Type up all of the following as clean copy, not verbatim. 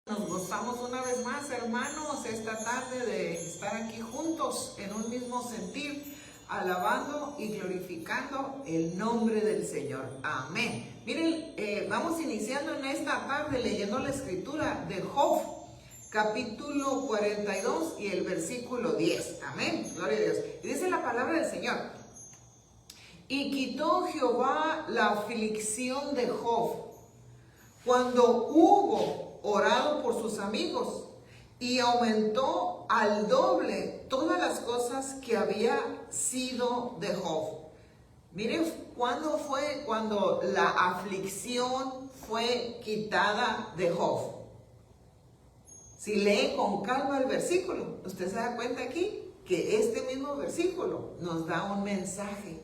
Nos gozamos una vez más, hermanos, esta tarde de estar aquí juntos en un mismo sentir, alabando y glorificando el nombre del Señor. Amén. Miren, vamos iniciando en esta tarde leyendo la escritura de Job, capítulo 42 y el versículo 10. Amén. Gloria a Dios. Y dice la palabra del Señor: y quitó Jehová la aflicción de Job cuando hubo orado por sus amigos, y aumentó al doble todas las cosas que había sido de Job. Miren, ¿cuándo fue cuando la aflicción fue quitada de Job? Si lee con calma el versículo, usted se da cuenta aquí que este mismo versículo nos da un mensaje.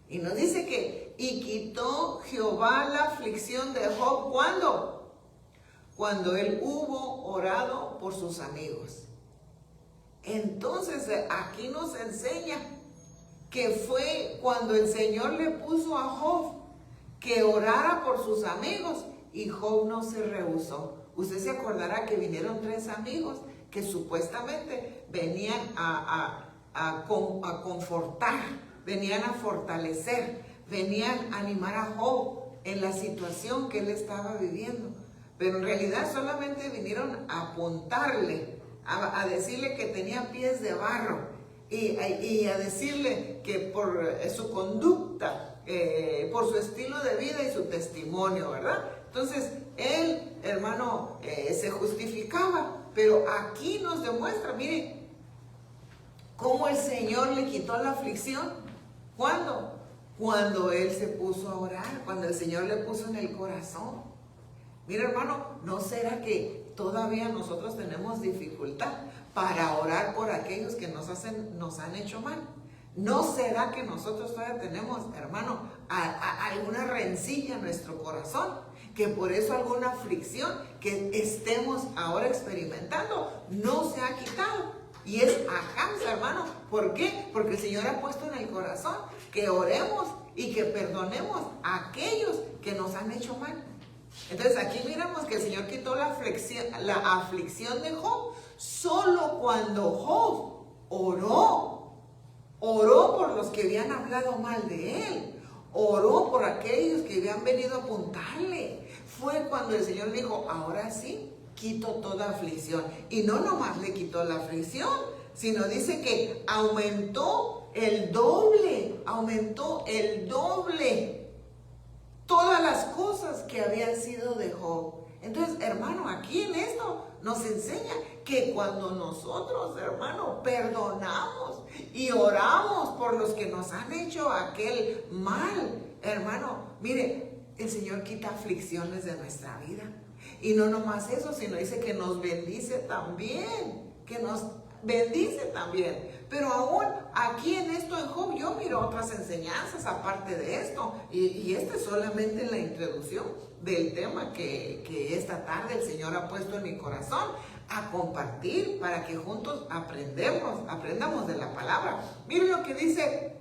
Y nos dice que, y quitó Jehová la aflicción de Job, ¿cuándo? Cuando él hubo orado por sus amigos. Entonces aquí nos enseña que fue cuando el Señor le puso a Job que orara por sus amigos, y Job no se rehusó. Usted se acordará que vinieron 3 amigos que supuestamente venían a confortar, venían a fortalecer, venían a animar a Job en la situación que él estaba viviendo. Pero en realidad solamente vinieron a apuntarle, a decirle que tenía pies de barro y a decirle que por su conducta, por su estilo de vida y su testimonio, ¿verdad? Entonces él, hermano, se justificaba, pero aquí nos demuestra, miren, cómo el Señor le quitó la aflicción. ¿Cuándo? Cuando él se puso a orar, cuando el Señor le puso en el corazón. Mira, hermano, ¿no será que todavía nosotros tenemos dificultad para orar por aquellos que nos han hecho mal? ¿No será que nosotros todavía tenemos, hermano, alguna rencilla en nuestro corazón? Que por eso alguna aflicción que estemos ahora experimentando no se ha quitado. Y es a causa, hermano. ¿Por qué? Porque el Señor ha puesto en el corazón que oremos y que perdonemos a aquellos que nos han hecho mal. Entonces aquí miramos que el Señor quitó la aflicción de Job solo cuando Job oró por los que habían hablado mal de él, oró por aquellos que habían venido a apuntarle. Fue cuando el Señor dijo: ahora sí, quito toda aflicción. Y no nomás le quitó la aflicción, sino dice que aumentó el doble todas las cosas que habían sido de Job. Entonces, hermano, aquí en esto nos enseña que cuando nosotros, hermano, perdonamos y oramos por los que nos han hecho aquel mal, hermano, mire, el Señor quita aflicciones de nuestra vida. Y no nomás eso, sino dice que nos bendice también, Pero aún aquí en esto en Job yo miro otras enseñanzas aparte de esto, y esta es solamente la introducción del tema que esta tarde el Señor ha puesto en mi corazón a compartir para que juntos aprendamos de la palabra. Miren lo que dice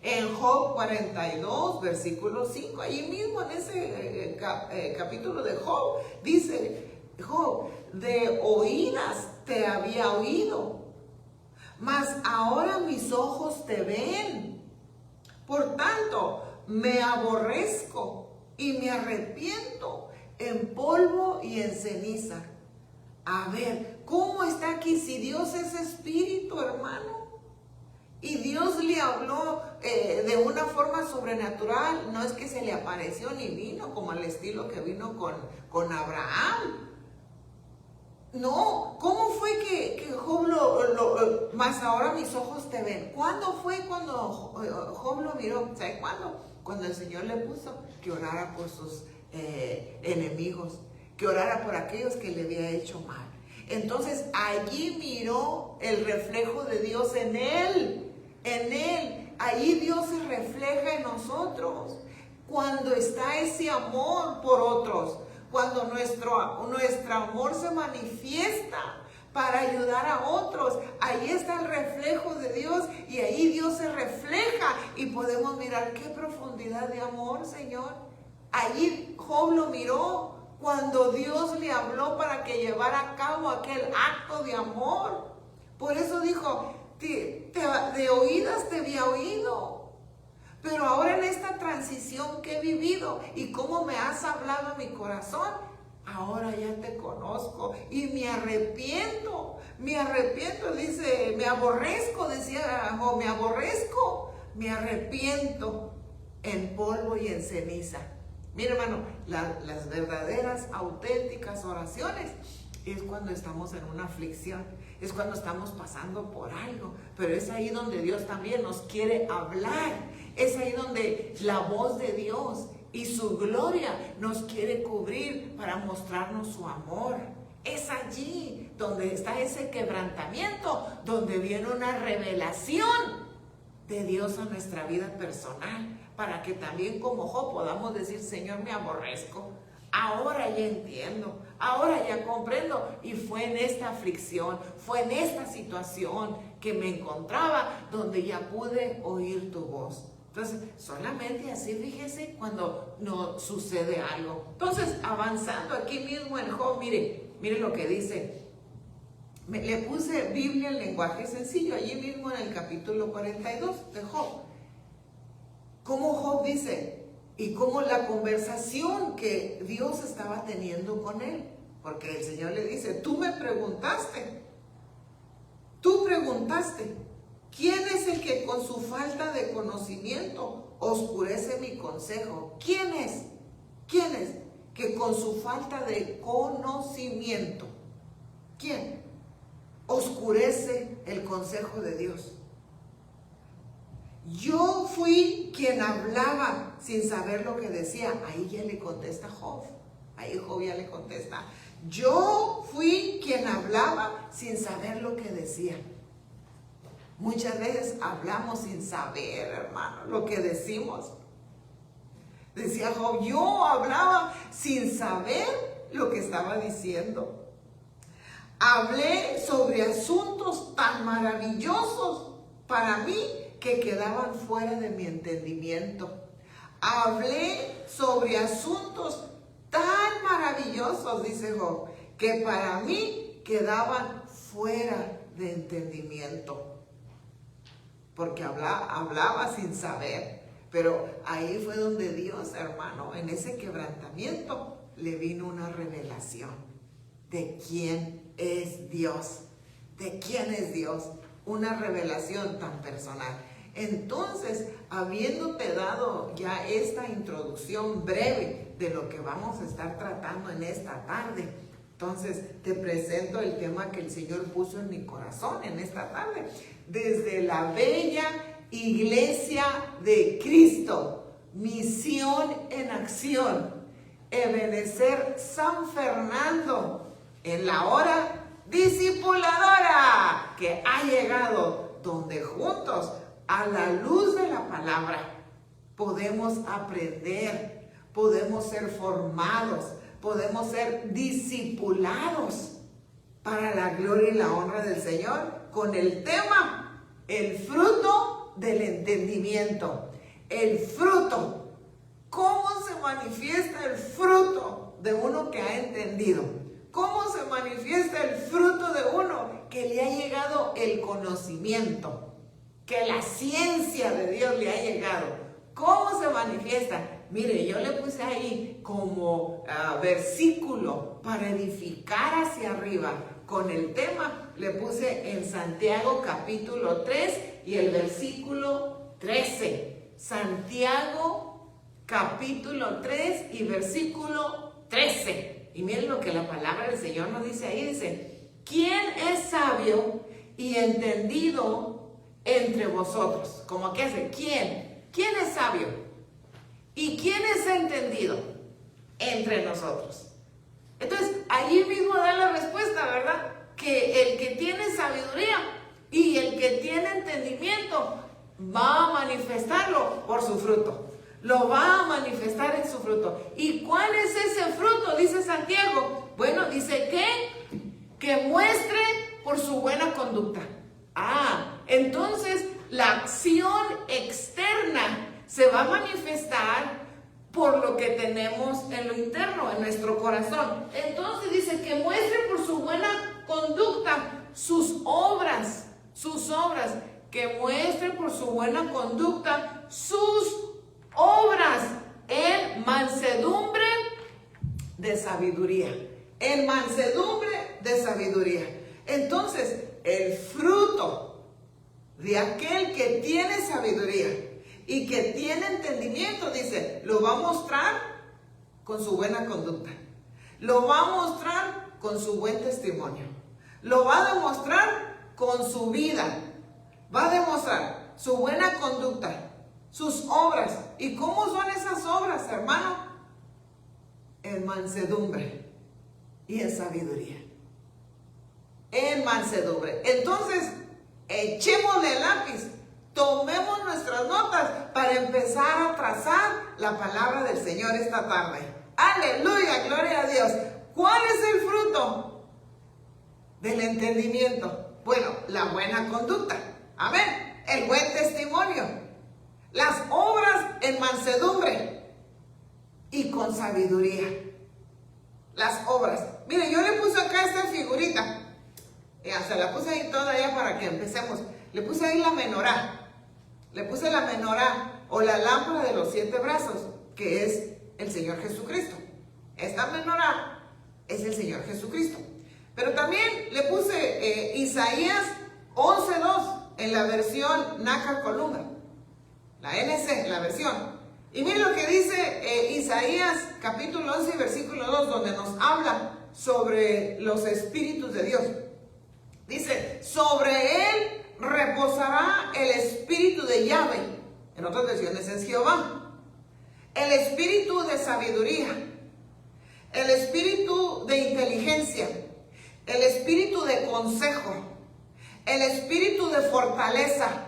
en Job 42, versículo 5, allí mismo en ese capítulo de Job, dice Job: de oídas te había oído, mas ahora mis ojos te ven. Por tanto, me aborrezco y me arrepiento en polvo y en ceniza. A ver, ¿cómo está aquí? Si Dios es espíritu, hermano, y Dios le habló de una forma sobrenatural, no es que se le apareció ni vino como al estilo que vino con Abraham. No, ¿cómo fue que Job más ahora mis ojos te ven? ¿Cuándo fue cuando Job lo miró? ¿Sabe cuándo? Cuando el Señor le puso que orara por sus enemigos, que orara por aquellos que le había hecho mal. Entonces allí miró el reflejo de Dios en él. Allí Dios se refleja en nosotros. Cuando está ese amor por otros, cuando nuestro amor se manifiesta para ayudar a otros, ahí está el reflejo de Dios, y ahí Dios se refleja y podemos mirar qué profundidad de amor, Señor. Allí Job lo miró cuando Dios le habló para que llevara a cabo aquel acto de amor. Por eso dijo, de oídas te había oído, pero ahora en esta transición que he vivido y cómo me has hablado a mi corazón, ahora ya te conozco y me arrepiento, dice, me aborrezco, decía Job, me arrepiento en polvo y en ceniza. Mira, hermano, las verdaderas, auténticas oraciones es cuando estamos en una aflicción, es cuando estamos pasando por algo, pero es ahí donde Dios también nos quiere hablar, es ahí donde la voz de Dios y su gloria nos quiere cubrir para mostrarnos su amor. Es allí donde está ese quebrantamiento, donde viene una revelación de Dios a nuestra vida personal, para que también como Job podamos decir, Señor, me aborrezco, ahora ya entiendo, ahora ya comprendo, y fue en esta aflicción, fue en esta situación que me encontraba, donde ya pude oír tu voz. Entonces, solamente así, fíjese, cuando no sucede algo. Entonces, avanzando aquí mismo en Job, mire lo que dice. Le puse Biblia en lenguaje sencillo, allí mismo en el capítulo 42 de Job. Cómo Job dice, y cómo la conversación que Dios estaba teniendo con él. Porque el Señor le dice, tú preguntaste, ¿quién es el que con su falta de conocimiento oscurece mi consejo? ¿Quién es? Que con su falta de conocimiento, ¿quién oscurece el consejo de Dios? Yo fui quien hablaba sin saber lo que decía. Ahí ya le contesta Job. Ahí Job ya le contesta. Yo fui quien hablaba sin saber lo que decía. Muchas veces hablamos sin saber, hermano, lo que decimos. Decía Job, yo hablaba sin saber lo que estaba diciendo. Hablé sobre asuntos tan maravillosos para mí que quedaban fuera de mi entendimiento. Hablé sobre asuntos tan maravillosos, dice Job, que para mí quedaban fuera de entendimiento. Porque hablaba sin saber. Pero ahí fue donde Dios, hermano, en ese quebrantamiento, le vino una revelación de quién es Dios. ¿De quién es Dios? Una revelación tan personal. Entonces, habiéndote dado ya esta introducción breve de lo que vamos a estar tratando en esta tarde, entonces te presento el tema que el Señor puso en mi corazón en esta tarde. Desde la bella Iglesia de Cristo, misión en acción, Ebenecer San Fernando, en la hora discipuladora que ha llegado, donde juntos, a la luz de la palabra, podemos aprender, podemos ser formados, podemos ser discipulados para la gloria y la honra del Señor, con el tema, el fruto del entendimiento. El fruto. ¿Cómo se manifiesta el fruto de uno que ha entendido? ¿Cómo se manifiesta el fruto de uno que le ha llegado el conocimiento? Que la ciencia de Dios le ha llegado. ¿Cómo se manifiesta? Mire, yo le puse ahí como versículo para edificar hacia arriba. Con el tema le puse en Santiago capítulo 3 y el versículo 13. Santiago capítulo 3 y versículo 13. Y miren lo que la palabra del Señor nos dice ahí. Dice, ¿quién es sabio y entendido entre vosotros? ¿Cómo que hace? ¿Quién? ¿Quién es sabio? ¿Y quién es entendido entre nosotros? Entonces, allí mismo da la respuesta, ¿verdad? Que el que tiene sabiduría y el que tiene entendimiento va a manifestarlo por su fruto. Lo va a manifestar en su fruto. ¿Y cuál es ese fruto? Dice Santiago. Bueno, dice que muestre por su buena conducta. Entonces la acción externa se va a manifestar por lo que tenemos en lo interno, en nuestro corazón. Entonces dice que muestre por su buena conducta sus obras, que muestre por su buena conducta sus obras en mansedumbre de sabiduría, en mansedumbre de sabiduría. Entonces, el fruto de aquel que tiene sabiduría y que tiene entendimiento, dice, lo va a mostrar con su buena conducta, lo va a mostrar con su buen testimonio, lo va a demostrar con su vida, va a demostrar su buena conducta, sus obras. ¿Y cómo son esas obras, hermano? En mansedumbre y en sabiduría. En mansedumbre. Entonces, echémosle el lápiz, tomemos nuestras notas para empezar a trazar la palabra del Señor esta tarde. Aleluya, gloria a Dios. ¿Cuál es el fruto del entendimiento? Bueno, la buena conducta. Amén. El buen testimonio. Las obras en mansedumbre y con sabiduría. Las obras. Mire, yo le puse acá esta figurita. Ya, se la puse ahí toda ya para que empecemos. Le puse ahí la menorá. Le puse la menorá o la lámpara de los 7 brazos, que es el Señor Jesucristo. Esta menorá es el Señor Jesucristo. Pero también le puse Isaías 11:2 en la versión Nácar Columna, la NC, la versión. Y miren lo que dice Isaías capítulo 11 versículo 2, donde nos habla sobre los espíritus de Dios. Dice, sobre él reposará el espíritu de Yahvé, en otras versiones es Jehová, el espíritu de sabiduría, el espíritu de inteligencia, el espíritu de consejo, el espíritu de fortaleza,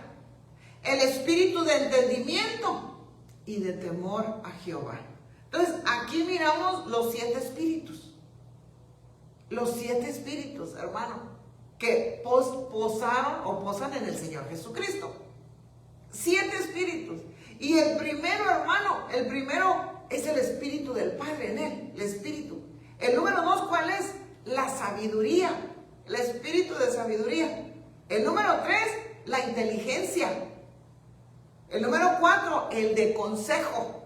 el espíritu de entendimiento y de temor a Jehová. Entonces, aquí miramos los 7 espíritus. Los 7 espíritus, hermano, que posaron o posan en el Señor Jesucristo. 7 espíritus. Y el primero, hermano, el primero es el espíritu del Padre en él, el espíritu. El número 2, ¿cuál es? La sabiduría, el espíritu de sabiduría. El número 3, la inteligencia. El número 4, el de consejo.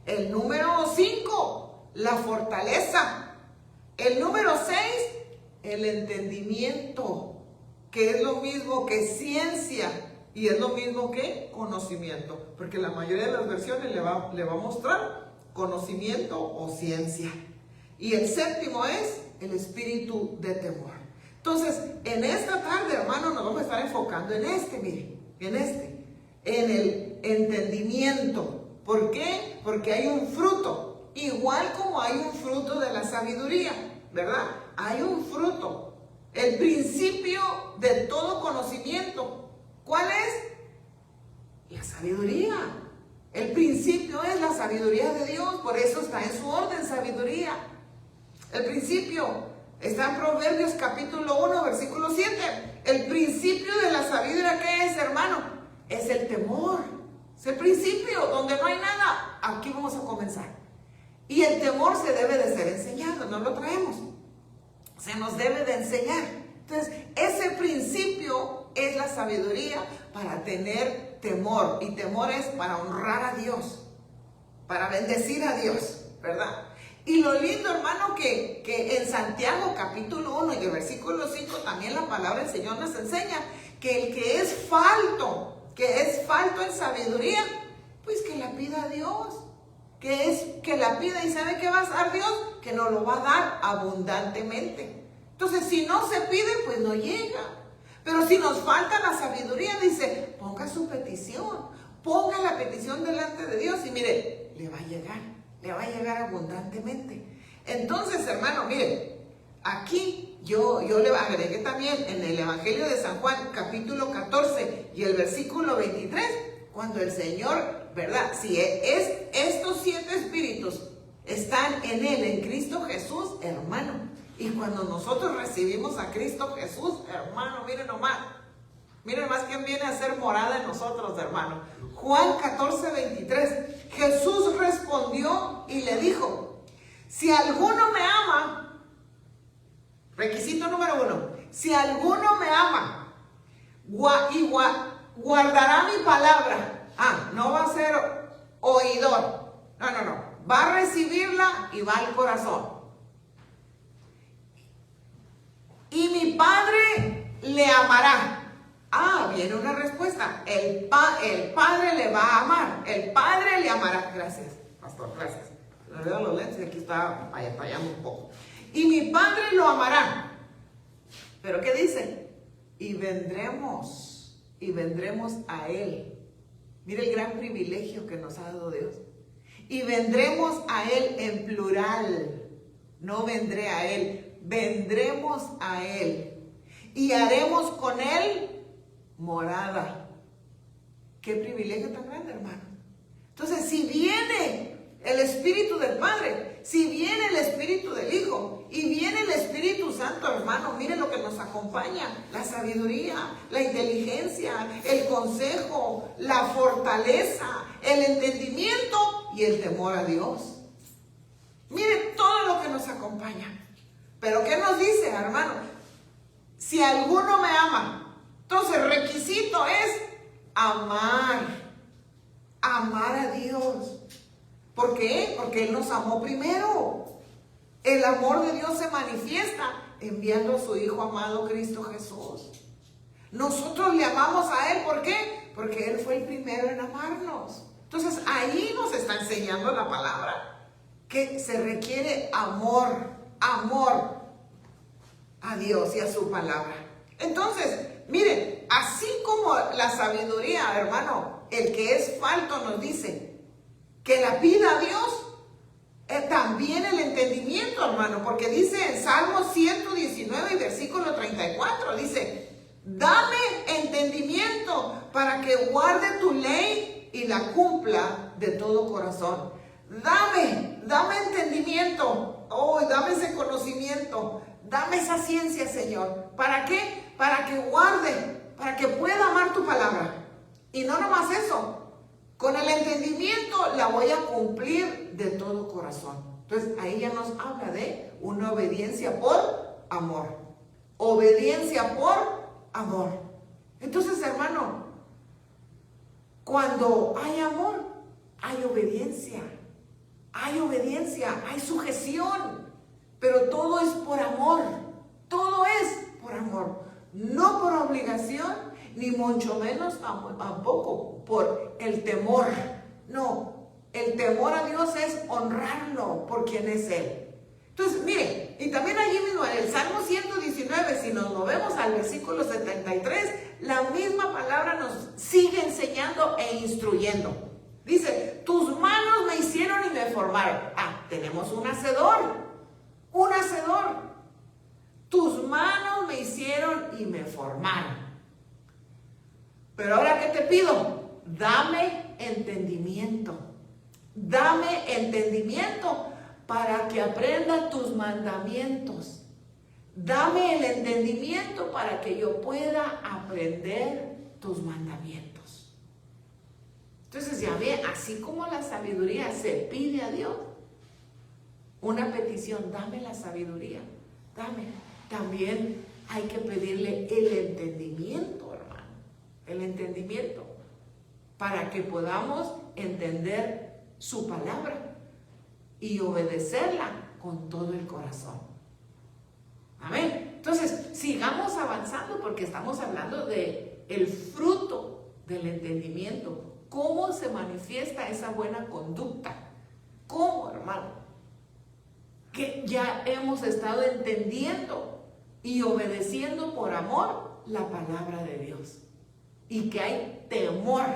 El número 5, la fortaleza. El número 6, el entendimiento, que es lo mismo que ciencia y es lo mismo que conocimiento, porque la mayoría de las versiones le va a mostrar conocimiento o ciencia. Y el 7º es el espíritu de temor. Entonces, en esta tarde, hermano, nos vamos a estar enfocando en este, mire, en el entendimiento. ¿Por qué? Porque hay un fruto, igual como hay un fruto de la sabiduría, ¿verdad? Hay un fruto, el principio de todo conocimiento. ¿Cuál es? La sabiduría. El principio es la sabiduría de Dios, por eso está en su orden, sabiduría. El principio está en Proverbios capítulo 1, versículo 7. El principio de la sabiduría, ¿qué es, hermano? Es el temor. Es el principio, donde no hay nada. Aquí vamos a comenzar. Y el temor se debe de ser enseñado, no lo traemos. Se nos debe de enseñar. Entonces, ese principio es la sabiduría para tener temor. Y temor es para honrar a Dios, para bendecir a Dios, ¿verdad? Y lo lindo, hermano, que en Santiago capítulo 1 y el versículo 5 también la palabra del Señor nos enseña que el que es falto en sabiduría, pues que la pida a Dios. Que la pida, y ¿sabe qué va a dar Dios? Que nos lo va a dar abundantemente. Entonces, si no se pide, pues no llega. Pero si nos falta la sabiduría, dice, ponga su petición, ponga la petición delante de Dios y mire, le va a llegar abundantemente. Entonces, hermano, mire, aquí yo le agregué también en el Evangelio de San Juan, capítulo 14 y el versículo 23, cuando el Señor, ¿verdad? Si estos 7 espíritus están en él, en Cristo Jesús, hermano. Y cuando nosotros recibimos a Cristo Jesús, hermano, miren nomás, Miren más quién viene a ser morada en nosotros, hermano. Juan 14:23. Jesús respondió y le dijo: si alguno me ama, requisito número 1, si alguno me ama guardará mi palabra. No va a ser oidor. No. Va a recibirla y va al corazón. Y mi Padre le amará. Viene una respuesta. El Padre le va a amar. El Padre le amará. Gracias, pastor, gracias. Le veo los lentes y aquí está fallando un poco. Y mi Padre lo amará. ¿Pero qué dice? Y vendremos a Él. Mire el gran privilegio que nos ha dado Dios. Y vendremos a Él en plural. No vendré a Él, vendremos a Él. Y haremos con Él morada. Qué privilegio tan grande, hermano. Entonces, si viene el Espíritu del Padre, si viene el Espíritu del Hijo y viene el Espíritu Santo, hermano, mire lo que nos acompaña: la sabiduría, la inteligencia, el consejo, la fortaleza, el entendimiento y el temor a Dios. Mire todo lo que nos acompaña. Pero ¿qué nos dice, hermano? Si alguno me ama, entonces el requisito es amar a Dios. ¿Por qué? Porque Él nos amó primero. El amor de Dios se manifiesta enviando a su Hijo amado Cristo Jesús. Nosotros le amamos a Él, ¿por qué? Porque Él fue el primero en amarnos. Entonces ahí nos está enseñando la palabra que se requiere amor a Dios y a su palabra. Entonces, miren, así como la sabiduría, hermano, el que es falto nos dice que la pida a Dios, también el entendimiento, hermano, porque dice en Salmo 119 y versículo 34, dice: dame entendimiento para que guarde tu ley y la cumpla de todo corazón. Dame entendimiento, dame ese conocimiento, dame esa ciencia, Señor. ¿Para qué? Para que guarde, para que pueda amar tu palabra. Y no nomás eso, con el entendimiento la voy a cumplir de todo corazón. Entonces ahí ya nos habla de una obediencia por amor. Obediencia por amor. Entonces, hermano, cuando hay amor, hay obediencia. Hay sujeción. Pero todo es por amor. Todo es por amor. No por obligación, ni mucho menos tampoco por el temor. No, el temor a Dios es honrarlo por quien es Él. Entonces, mire, y también allí mismo en el Salmo 119, si nos movemos al versículo 73, la misma palabra nos sigue enseñando e instruyendo. Dice: tus manos me hicieron y me formaron. Tenemos un hacedor. Tus manos me hicieron y me formaron. Pero ahora, ¿qué te pido? Dame entendimiento. Dame entendimiento para que aprenda tus mandamientos. Dame el entendimiento para que yo pueda aprender tus mandamientos. Entonces, ya ve, así como la sabiduría se pide a Dios, una petición: dame la sabiduría, dame. También hay que pedirle el entendimiento, hermano. El entendimiento para que podamos entender su palabra y obedecerla con todo el corazón. Amén. Entonces, sigamos avanzando porque estamos hablando de el fruto del entendimiento. ¿Cómo se manifiesta esa buena conducta? ¿Cómo, hermano? Que ya hemos estado entendiendo y obedeciendo por amor la palabra de Dios. Y que hay temor.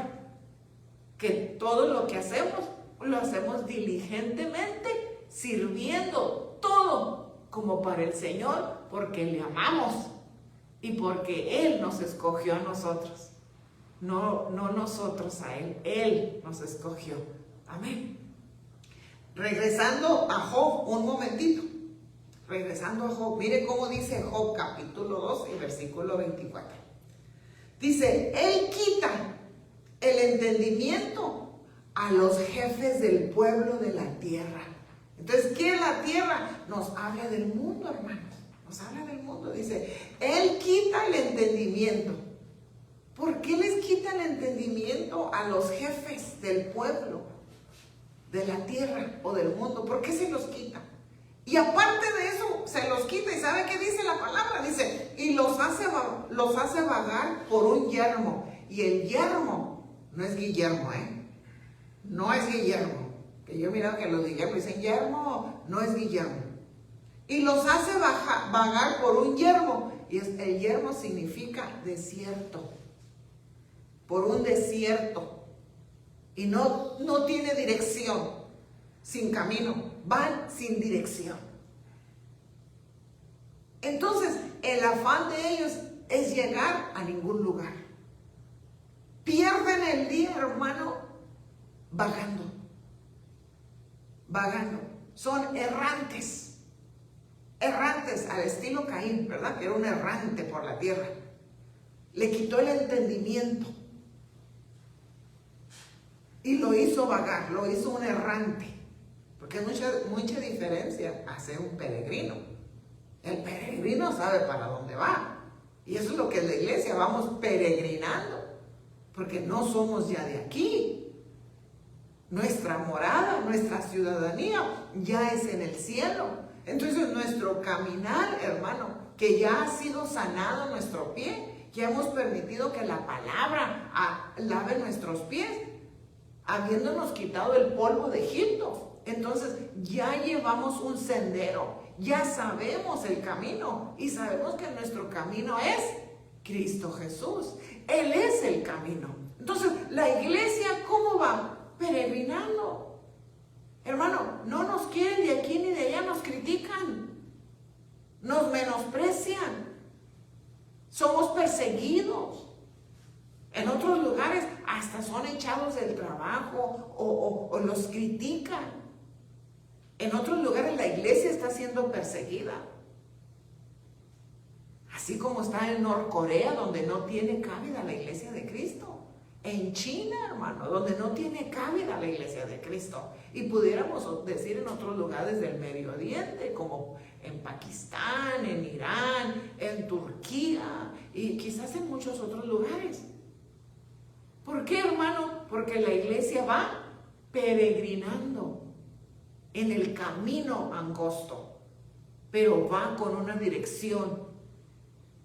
Que todo lo que hacemos, lo hacemos diligentemente, sirviendo todo como para el Señor, porque le amamos y porque Él nos escogió a nosotros. No nosotros a Él nos escogió. Amén. Regresando a Job un momentito. Regresando a Job, mire cómo dice Job capítulo 2 y versículo 24. Dice, Él quita el entendimiento a los jefes del pueblo de la tierra. Entonces, ¿qué es la tierra? Nos habla del mundo, hermanos. Nos habla del mundo. Dice, Él quita el entendimiento. ¿Por qué les quita el entendimiento a los jefes del pueblo de la tierra o del mundo? ¿Por qué se los quita? Y aparte de eso, se los quita. ¿Y sabe qué dice la palabra? Dice, y los hace vagar por un yermo. Y el yermo no es Guillermo, no es Guillermo. Que yo he mirado que los Guillermo dicen yermo, no es Guillermo. Y los hace vagar por un yermo. Y el yermo significa desierto. Por un desierto. Y no tiene dirección. Sin camino. Van sin dirección. Entonces, el afán de ellos es llegar a ningún lugar. Pierden el día, hermano, vagando. Vagando. Son errantes. Errantes al estilo Caín, ¿verdad? Que era un errante por la tierra. Le quitó el entendimiento. Y lo hizo vagar, lo hizo un errante. Porque hay mucha diferencia a ser un peregrino. El peregrino sabe para dónde va. Y eso es lo que es la iglesia, vamos peregrinando. Porque no somos ya de aquí. Nuestra morada, nuestra ciudadanía ya es en el cielo. Entonces nuestro caminar, hermano, que ya ha sido sanado nuestro pie, ya hemos permitido que la palabra lave nuestros pies, habiéndonos quitado el polvo de Egipto. Entonces ya llevamos un sendero, ya sabemos el camino y sabemos que nuestro camino es Cristo Jesús. Él es el camino. Entonces, la iglesia, ¿cómo va? Peregrinando. Hermano, no nos quieren de aquí ni de allá, nos critican, nos menosprecian, somos perseguidos. En otros lugares hasta son echados del trabajo o los critican. En otros lugares la iglesia está siendo perseguida. Así como está en Norcorea, donde no tiene cabida la iglesia de Cristo. En China, hermano, donde no tiene cabida la iglesia de Cristo. Y pudiéramos decir en otros lugares del Medio Oriente, como en Pakistán, en Irán, en Turquía y quizás en muchos otros lugares. ¿Por qué, hermano? Porque la iglesia va peregrinando en el camino angosto, pero va con una dirección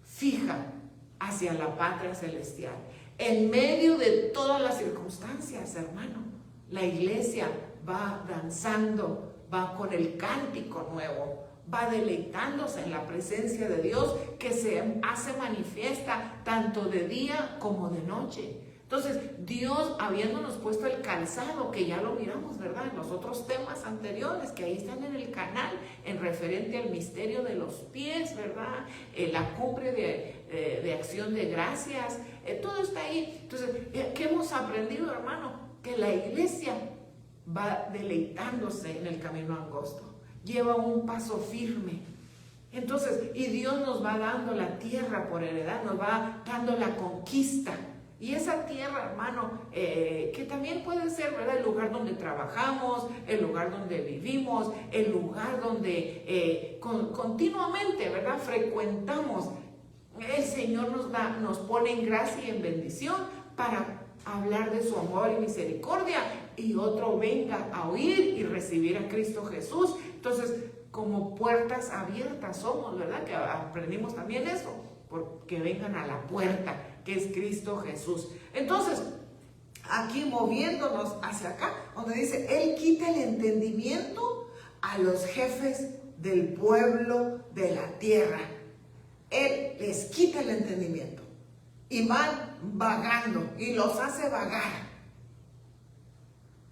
fija hacia la patria celestial. En medio de todas las circunstancias, hermano, la iglesia va danzando, va con el cántico nuevo, va deleitándose en la presencia de Dios que se hace manifiesta tanto de día como de noche. Entonces, Dios, habiéndonos puesto el calzado, que ya lo miramos, ¿verdad? En los otros temas anteriores, que ahí están en el canal, en referente al misterio de los pies, ¿verdad? La cumbre de acción de gracias, todo está ahí. Entonces, ¿qué hemos aprendido, hermano? Que la iglesia va deleitándose en el camino angosto, lleva un paso firme. Entonces, y Dios nos va dando la tierra por heredad, nos va dando la conquista. Y esa tierra, hermano, que también puede ser, ¿verdad?, el lugar donde trabajamos, el lugar donde vivimos, el lugar donde continuamente, ¿verdad?, frecuentamos. El Señor nos pone en gracia y en bendición para hablar de su amor y misericordia, y otro venga a oír y recibir a Cristo Jesús. Entonces, como puertas abiertas somos, ¿verdad?, que aprendimos también eso, porque vengan a la puerta, que es Cristo Jesús. Entonces, aquí moviéndonos hacia acá, donde dice, Él quita el entendimiento a los jefes del pueblo de la tierra. Él les quita el entendimiento y van vagando y los hace vagar.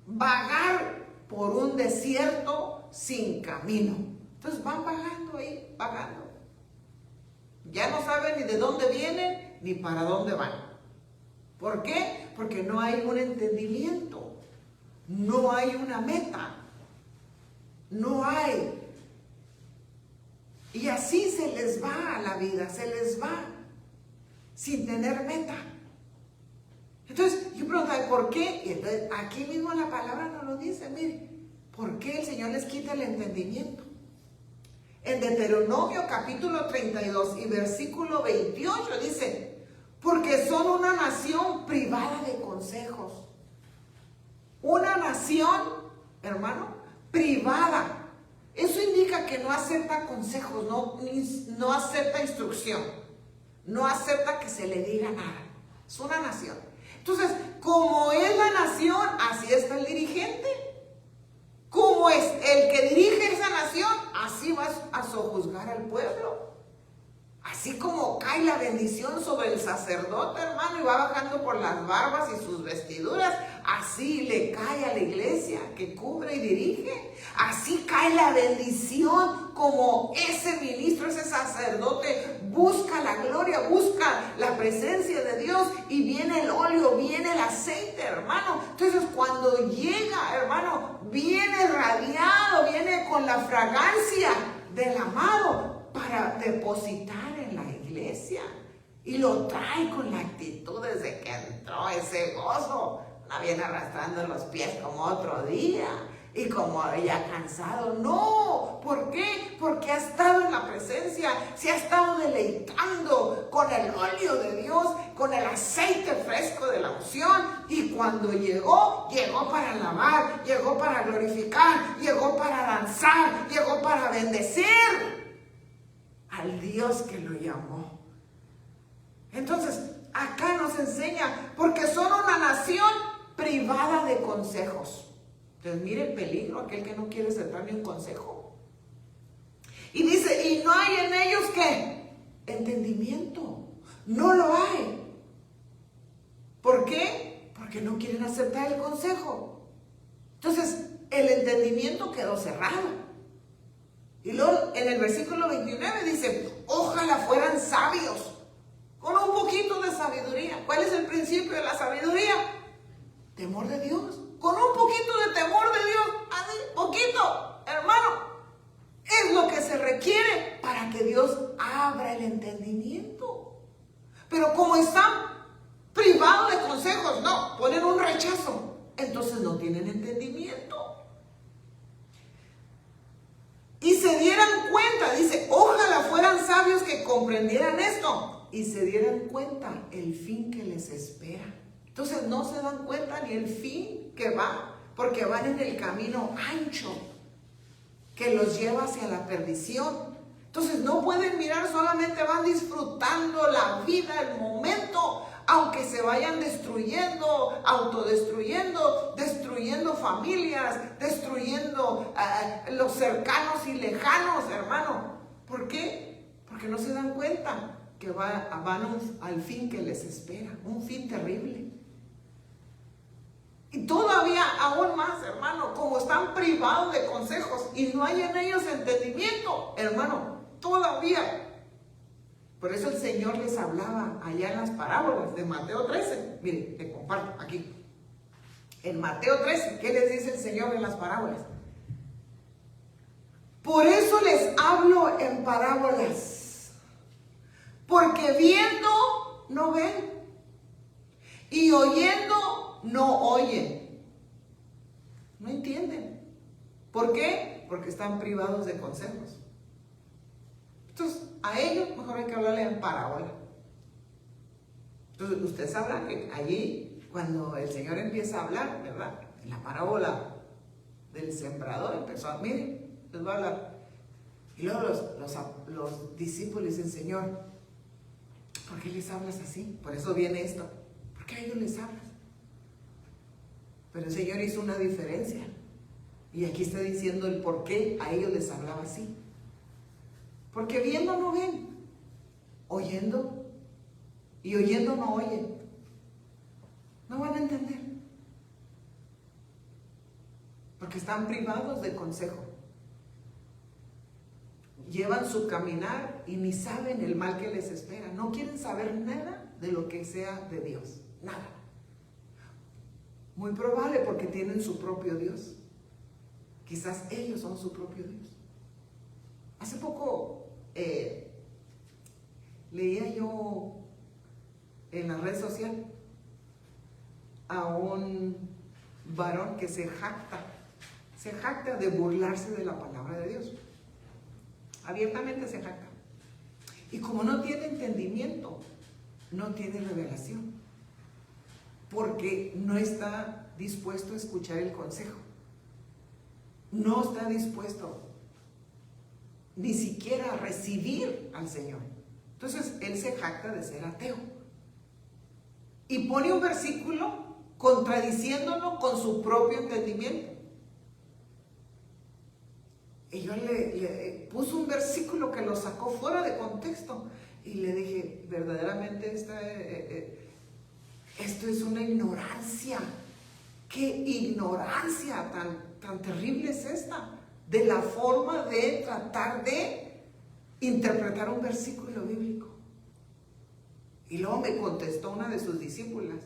Vagar por un desierto sin camino. Entonces van vagando ahí, vagando. Ya no saben ni de dónde vienen ni para dónde van. ¿Por qué? Porque no hay un entendimiento, no hay una meta, no hay. Y así se les va a la vida, se les va. sin tener meta. Entonces yo preguntaba, ¿por qué? Y entonces aquí mismo la palabra nos lo dice, mire, ¿por qué el Señor les quita el entendimiento? En Deuteronomio capítulo 32 y versículo 28 dice, porque son una nación privada de consejos. Una nación, hermano, privada. Eso indica que no acepta consejos, no acepta instrucción, no acepta que se le diga nada. Es una nación. Entonces, como es la nación, así está el dirigente. Como es el que dirige esa nación, así va a sojuzgar al pueblo. Así como cae la bendición sobre el sacerdote, hermano, y va bajando por las barbas y sus vestiduras, así le cae a la iglesia que cubre y dirige. Así cae la bendición como ese ministro, ese sacerdote busca la gloria, busca la presencia de Dios, y viene el óleo, viene el aceite, hermano. Entonces cuando llega, hermano, viene radiado, viene con la fragancia del amado para depositar en la iglesia, y lo trae con la actitud desde que entró, ese gozo. No viene arrastrando los pies como otro día y como ya cansado. No, ¿por qué? Porque ha estado en la presencia, se ha estado deleitando con el óleo de Dios, con el aceite fresco de la unción. Y cuando llegó para alabar, llegó para glorificar, llegó para danzar, llegó para bendecir al Dios que lo llamó. Entonces, acá nos enseña, porque son una nación privada de consejos. Entonces, mire el peligro, aquel que no quiere aceptar ni un consejo. Y dice, y no hay en ellos, ¿qué? Entendimiento. No lo hay. ¿Por qué? Porque no quieren aceptar el consejo. Entonces, el entendimiento quedó cerrado. Y luego en el versículo 29 dice, ojalá fueran sabios, con un poquito de sabiduría. ¿Cuál es el principio de la sabiduría? Temor de Dios. Con un poquito de temor de Dios, así, poquito, hermano, es lo que se requiere para que Dios abra el entendimiento. Pero como están privados de consejos, no, ponen un rechazo, entonces no tienen entendimiento. Y se dieran cuenta, dice, ojalá fueran sabios que comprendieran esto y se dieran cuenta el fin que les espera. Entonces no se dan cuenta ni el fin que va, porque van en el camino ancho que los lleva hacia la perdición. Entonces no pueden mirar, solamente van disfrutando la vida, el momento, aunque se vayan destruyendo, autodestruyendo, destruyendo familias, destruyendo los cercanos y lejanos, hermano. ¿Por qué? Porque no se dan cuenta que van al fin que les espera, un fin terrible. Y todavía aún más, hermano, como están privados de consejos y no hay en ellos entendimiento, hermano, todavía. Por eso el Señor les hablaba allá en las parábolas de Mateo 13. Mire, te comparto aquí. En Mateo 13, ¿qué les dice el Señor en las parábolas? Por eso les hablo en parábolas, porque viendo no ven y oyendo no oyen. No entienden. ¿Por qué? Porque están privados de consejos. Entonces, a ellos mejor hay que hablarle en parábola. Entonces, usted sabrá que allí, cuando el Señor empieza a hablar, ¿verdad? En la parábola del sembrador empezó a, miren, les va a hablar. Y luego los discípulos dicen, Señor, ¿por qué les hablas así? Por eso viene esto. ¿Por qué a ellos les hablas? Pero el Señor hizo una diferencia. Y aquí está diciendo el por qué a ellos les hablaba así. Porque viendo no ven, oyendo, y oyendo no oyen. No van a entender. Porque están privados de consejo. Llevan su caminar y ni saben el mal que les espera. No quieren saber nada de lo que sea de Dios. Nada. Muy probable porque tienen su propio Dios. Quizás ellos son su propio Dios. Hace poco leía yo en la red social a un varón que se jacta de burlarse de la palabra de Dios. Abiertamente se jacta. Y como no tiene entendimiento, no tiene revelación, porque no está dispuesto a escuchar el consejo. No está dispuesto ni siquiera a recibir al Señor. Entonces, él se jacta de ser ateo. Y pone un versículo contradiciéndolo con su propio entendimiento. Y yo le puse un versículo que lo sacó fuera de contexto. Y le dije, verdaderamente esto es una ignorancia. ¿Qué ignorancia tan terrible es esta? De la forma de tratar de interpretar un versículo bíblico. Y luego me contestó una de sus discípulas,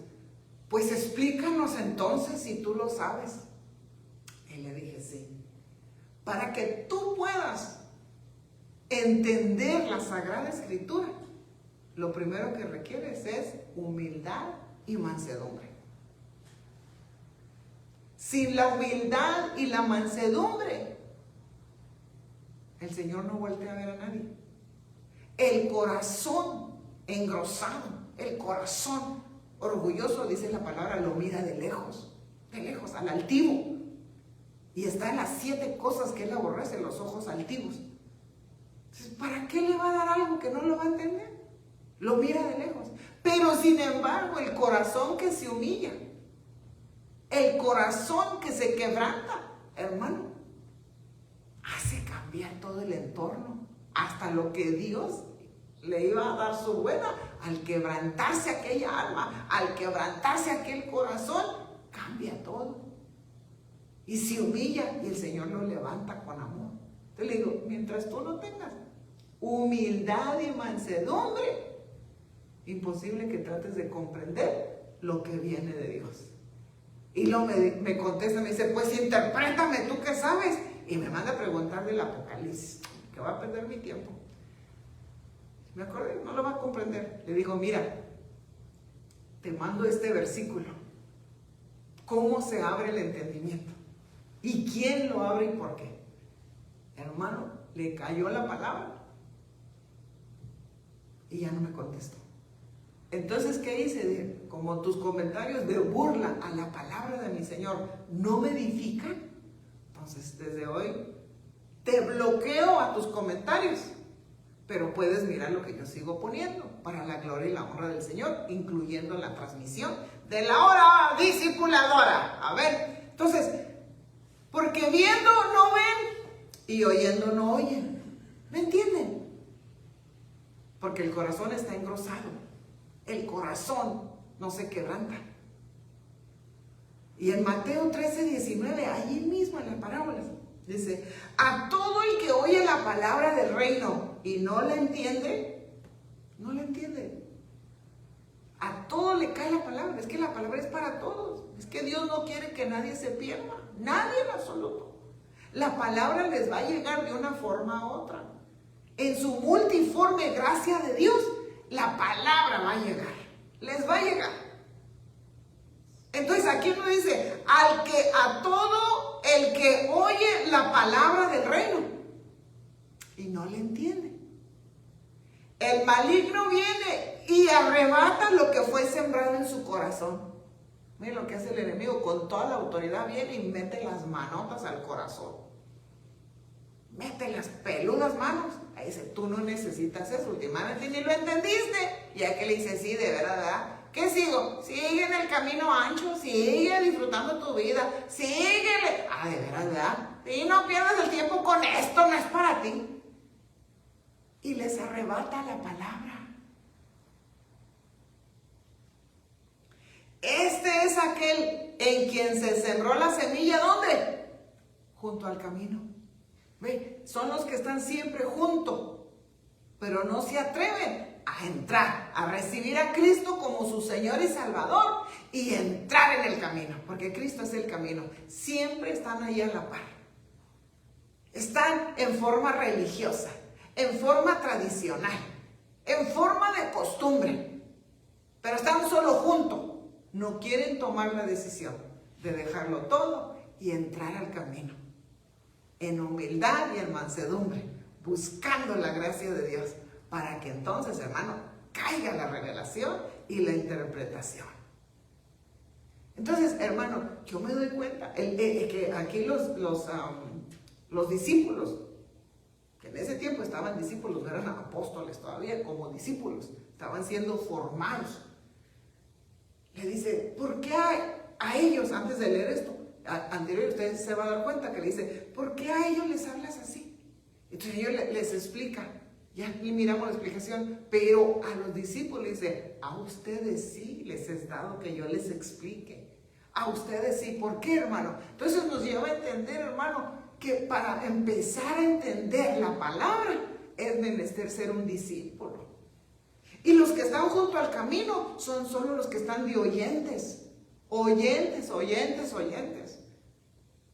pues explícanos entonces si tú lo sabes. Y le dije, sí. Para que tú puedas entender la Sagrada Escritura, lo primero que requieres es humildad y mansedumbre. Sin la humildad y la mansedumbre, el Señor no voltea a ver a nadie. El corazón engrosado, el corazón orgulloso, dice la palabra, lo mira de lejos, al altivo. Y está en las 7 cosas que él aborrece, los ojos altivos. Entonces, ¿para qué le va a dar algo que no lo va a entender? Lo mira de lejos. Pero sin embargo, el corazón que se humilla, el corazón que se quebranta, hermano, hace cambiar todo el entorno, hasta lo que Dios le iba a dar su buena. Al quebrantarse aquella alma, al quebrantarse aquel corazón, cambia todo. Y se humilla y el Señor lo levanta con amor. Entonces le digo, mientras tú no tengas humildad y mansedumbre, imposible que trates de comprender lo que viene de Dios. Y luego me contesta, me dice, pues interprétame, ¿tú qué sabes? Y me manda a preguntar del Apocalipsis, que va a perder mi tiempo. Me acordé, no lo va a comprender. Le digo, mira, te mando este versículo. ¿Cómo se abre el entendimiento? ¿Y quién lo abre y por qué? Hermano, le cayó la palabra y ya no me contestó. Entonces, ¿qué hice? Como tus comentarios de burla a la palabra de mi Señor no me edifican, entonces desde hoy te bloqueo a tus comentarios, pero puedes mirar lo que yo sigo poniendo para la gloria y la honra del Señor, incluyendo la transmisión de la hora discipuladora. A ver, entonces, porque viendo no ven y oyendo no oyen. ¿Me entienden? Porque el corazón está engrosado. El corazón no se quebranta. Y en Mateo 13:19, allí mismo en la parábola, dice, a todo el que oye la palabra del reino y no la entiende, no la entiende. A todo le cae la palabra. Es que la palabra es para todos. Es que Dios no quiere que nadie se pierda. Nadie en absoluto. La palabra les va a llegar de una forma a otra. En su multiforme gracia de Dios, la palabra va a llegar. Les va a llegar. Entonces aquí nos dice, a todo el que oye la palabra del reino y no le entiende. El maligno viene y arrebata lo que fue sembrado en su corazón. Miren lo que hace el enemigo, con toda la autoridad viene y mete las manotas al corazón. Mete las peludas manos. Ahí dice, tú no necesitas eso, últimamente ni lo entendiste. Y aquí le dice, sí, de verdad. ¿Qué sigo? Sigue en el camino ancho, sigue disfrutando tu vida, síguele. De verdad. Y no pierdas el tiempo con esto, no es para ti. Y les arrebata la palabra. Este es aquel en quien se sembró la semilla, ¿dónde? Junto al camino. ¿Ve? Son los que están siempre juntos, pero no se atreven a entrar, a recibir a Cristo como su Señor y Salvador y entrar en el camino, porque Cristo es el camino. Siempre están ahí a la par. Están en forma religiosa, en forma tradicional, en forma de costumbre, pero están solo juntos. No quieren tomar la decisión de dejarlo todo y entrar al camino, en humildad y en mansedumbre, buscando la gracia de Dios, para que entonces, hermano, caiga la revelación y la interpretación. Entonces, hermano, yo me doy cuenta que aquí los discípulos, que en ese tiempo estaban discípulos, no eran apóstoles todavía, como discípulos, estaban siendo formados. Le dice, ¿por qué a ellos, antes de leer esto, anterior, usted se va a dar cuenta que le dice, ¿por qué a ellos les hablas así? Entonces ellos les explica, ya aquí miramos la explicación, pero a los discípulos dice, a ustedes sí les es dado que yo les explique. A ustedes sí. ¿Por qué, hermano? Entonces nos lleva a entender, hermano, que para empezar a entender la palabra es menester ser un discípulo. Y los que están junto al camino son solo los que están de oyentes. Oyentes.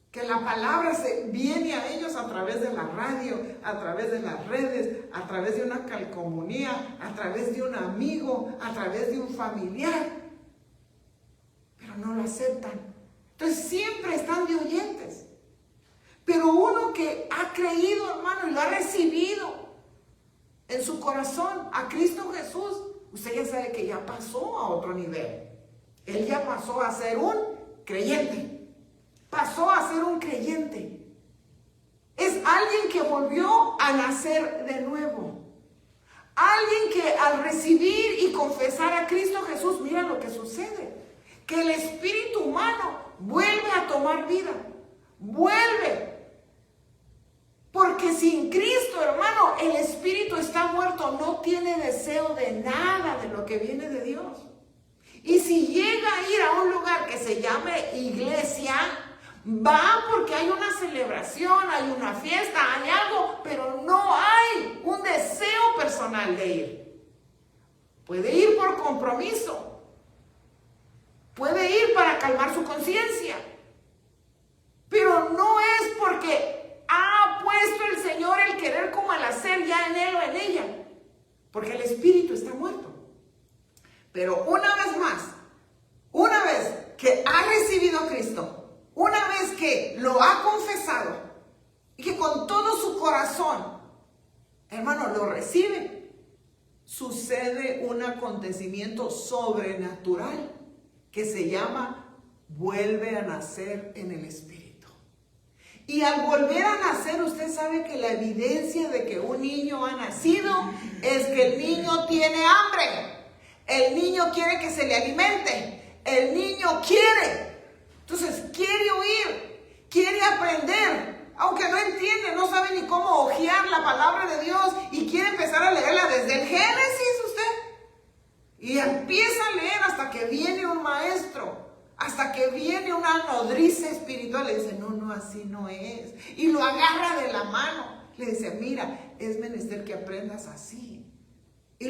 Que la palabra viene a ellos a través de la radio, a través de las redes, a través de una calcomunía, a través de un amigo, a través de un familiar. Pero no lo aceptan. Entonces siempre están de oyentes. Pero uno que ha creído, hermano, y lo ha recibido en su corazón a Cristo Jesús, usted ya sabe que ya pasó a otro nivel. Él ya pasó a ser un creyente. Pasó a ser un creyente. Es alguien que volvió a nacer de nuevo. Alguien que al recibir y confesar a Cristo Jesús, mira lo que sucede. Que el espíritu humano vuelve a tomar vida. Vuelve. Porque sin Cristo, hermano, el espíritu está muerto. No tiene deseo de nada de lo que viene de Dios. Y si llega a ir a un lugar que se llame iglesia, va porque hay una celebración, hay una fiesta, hay algo, pero no hay un deseo personal de ir. Puede ir por compromiso, puede ir para calmar su conciencia, pero no es porque ha puesto el Señor el querer como el hacer ya en él o en ella, porque el espíritu está muerto. Pero una vez más, una vez que ha recibido a Cristo, una vez que lo ha confesado y que con todo su corazón, hermano, lo recibe, sucede un acontecimiento sobrenatural que se llama vuelve a nacer en el Espíritu. Y al volver a nacer, usted sabe que la evidencia de que un niño ha nacido es que el niño tiene hambre. El niño quiere que se le alimente. El niño quiere. Entonces quiere oír, quiere aprender, aunque no entiende, no sabe ni cómo hojear la palabra de Dios y quiere empezar a leerla desde el Génesis usted. Y empieza a leer hasta que viene un maestro, hasta que viene una nodriza espiritual. Le dice, no, así no es. Y lo agarra de la mano. Le dice, mira, es menester que aprendas así. Y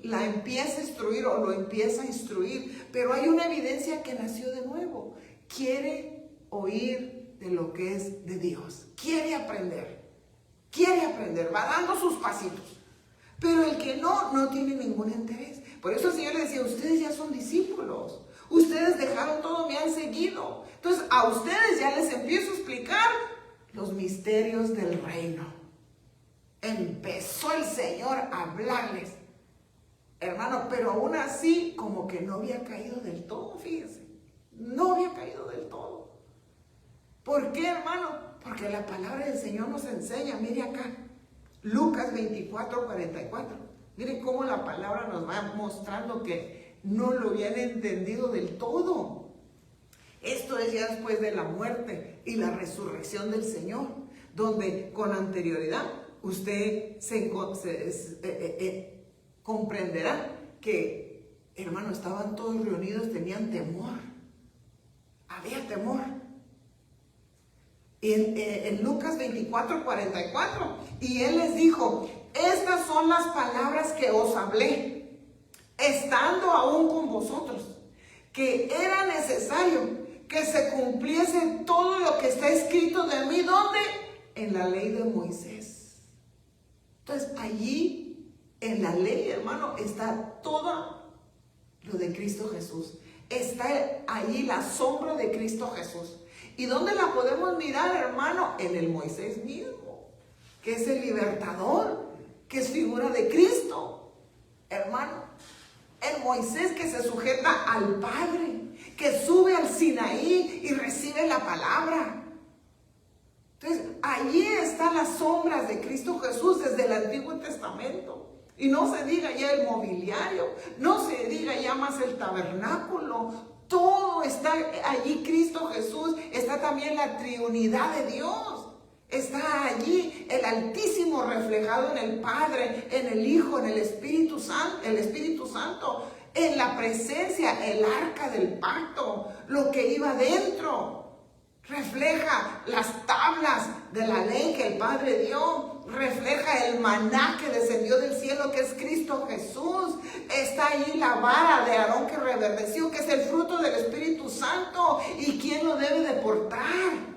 la empieza a instruir o lo empieza a instruir. Pero hay una evidencia que nació de nuevo. Quiere oír de lo que es de Dios. Quiere aprender, va dando sus pasitos. Pero el que no tiene ningún interés. Por eso el Señor le decía, ustedes ya son discípulos. Ustedes dejaron todo, me han seguido. Entonces a ustedes ya les empiezo a explicar los misterios del reino. Empezó el Señor a hablarles. Hermano, pero aún así como que no había caído del todo, fíjense. No había caído del todo. ¿Por qué, hermano? Porque la palabra del Señor nos enseña, mire acá, Lucas 24:44. Miren cómo la palabra nos va mostrando que no lo habían entendido del todo. Esto es ya después de la muerte y la resurrección del Señor, donde con anterioridad usted comprenderá que, hermano, estaban todos reunidos, tenían temor. Había temor. En Lucas 24:44, y él les dijo, estas son las palabras que os hablé, estando aún con vosotros, que era necesario que se cumpliese todo lo que está escrito de mí, ¿dónde? En la ley de Moisés. Entonces allí, en la ley, hermano, está toda lo de Cristo Jesús. Está allí la sombra de Cristo Jesús. ¿Y dónde la podemos mirar, hermano? En el Moisés mismo, que es el libertador, que es figura de Cristo, hermano. El Moisés que se sujeta al Padre, que sube al Sinaí y recibe la palabra. Entonces, allí están las sombras de Cristo Jesús desde el Antiguo Testamento. Y no se diga ya el mobiliario, no se diga ya más el tabernáculo. Todo está allí, Cristo Jesús. Está también la triunidad de Dios. Está allí el Altísimo reflejado en el Padre, en el Hijo, en el Espíritu Santo, en la presencia, el arca del pacto, lo que iba dentro. Refleja las tablas de la ley que el Padre dio. Refleja el maná que descendió del cielo, que es Cristo Jesús. Está ahí la vara de Aarón que reverdeció, que es el fruto del Espíritu Santo. ¿Y quién lo debe de portar?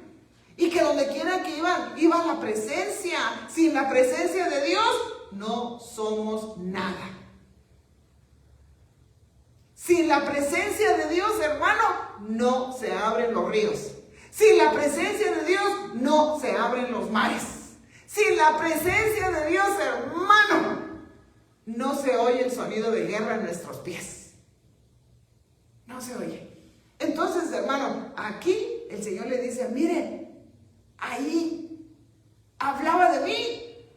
Y que donde quiera que iba la presencia. Sin la presencia de Dios, no somos nada. Sin la presencia de Dios, hermano, no se abren los ríos. Sin la presencia de Dios, no se abren los mares. Sin la presencia de Dios, hermano, no se oye el sonido de guerra en nuestros pies. No se oye. Entonces, hermano, aquí el Señor le dice, mire, ahí hablaba de mí,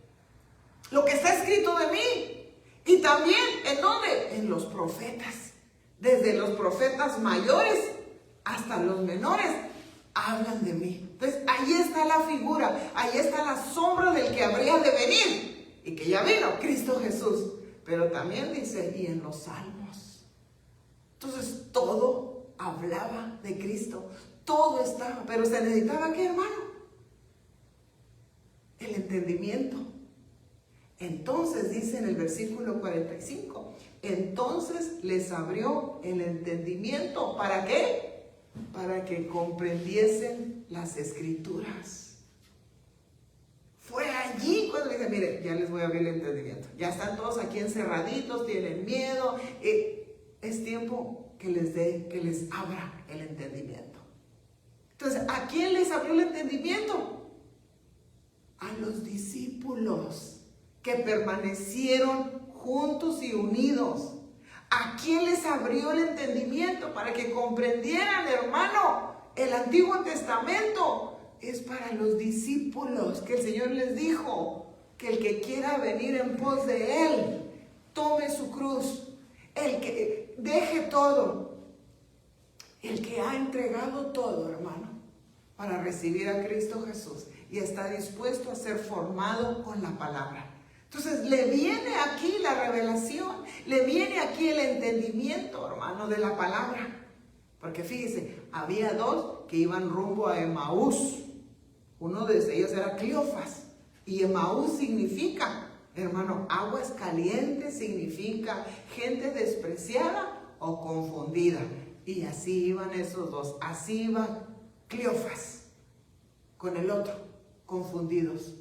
lo que está escrito de mí. Y también, ¿en dónde? En los profetas. Desde los profetas mayores hasta los menores hablan de mí. Entonces, ahí está la figura, ahí está la sombra del que habría de venir y que ya vino, Cristo Jesús. Pero también dice, y en los salmos. Entonces, todo hablaba de Cristo, todo estaba, pero se necesitaba, ¿qué, hermano? El entendimiento. Entonces, dice en el versículo 45, entonces les abrió el entendimiento, ¿para qué? Para que comprendiesen las Escrituras. Fue allí cuando le dije, mire, ya les voy a abrir el entendimiento. Ya están todos aquí encerraditos, tienen miedo. Es tiempo que les abra el entendimiento. Entonces, ¿a quién les abrió el entendimiento? A los discípulos que permanecieron juntos y unidos. ¿A quién les abrió el entendimiento? Para que comprendieran, hermano, el Antiguo Testamento es para los discípulos, que el Señor les dijo que el que quiera venir en pos de Él, tome su cruz, el que deje todo, el que ha entregado todo, hermano, para recibir a Cristo Jesús y está dispuesto a ser formado con la palabra. Entonces le viene aquí la revelación, le viene aquí el entendimiento, hermano, de la palabra. Porque fíjese, había dos que iban rumbo a Emaús. Uno de ellos era Cleofas. Y Emaús significa, hermano, aguas calientes, significa gente despreciada o confundida. Y así iban esos dos, así iba Cleofas con el otro, confundidos.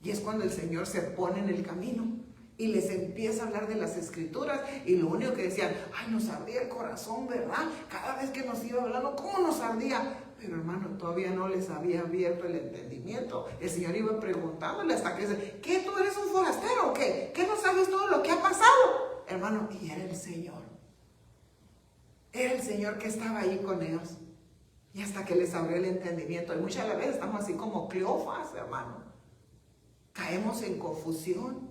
Y es cuando el Señor se pone en el camino y les empieza a hablar de las Escrituras. Y lo único que decían, ay, nos ardía el corazón, ¿verdad? Cada vez que nos iba hablando, ¿cómo nos ardía? Pero hermano, todavía no les había abierto el entendimiento. El Señor iba preguntándole hasta que dice, ¿qué? ¿Tú eres un forastero o qué? ¿Qué no sabes todo lo que ha pasado? Hermano, y era el Señor. Era el Señor que estaba ahí con ellos. Y hasta que les abrió el entendimiento. Y muchas veces estamos así como Cleofas, hermano. Caemos en confusión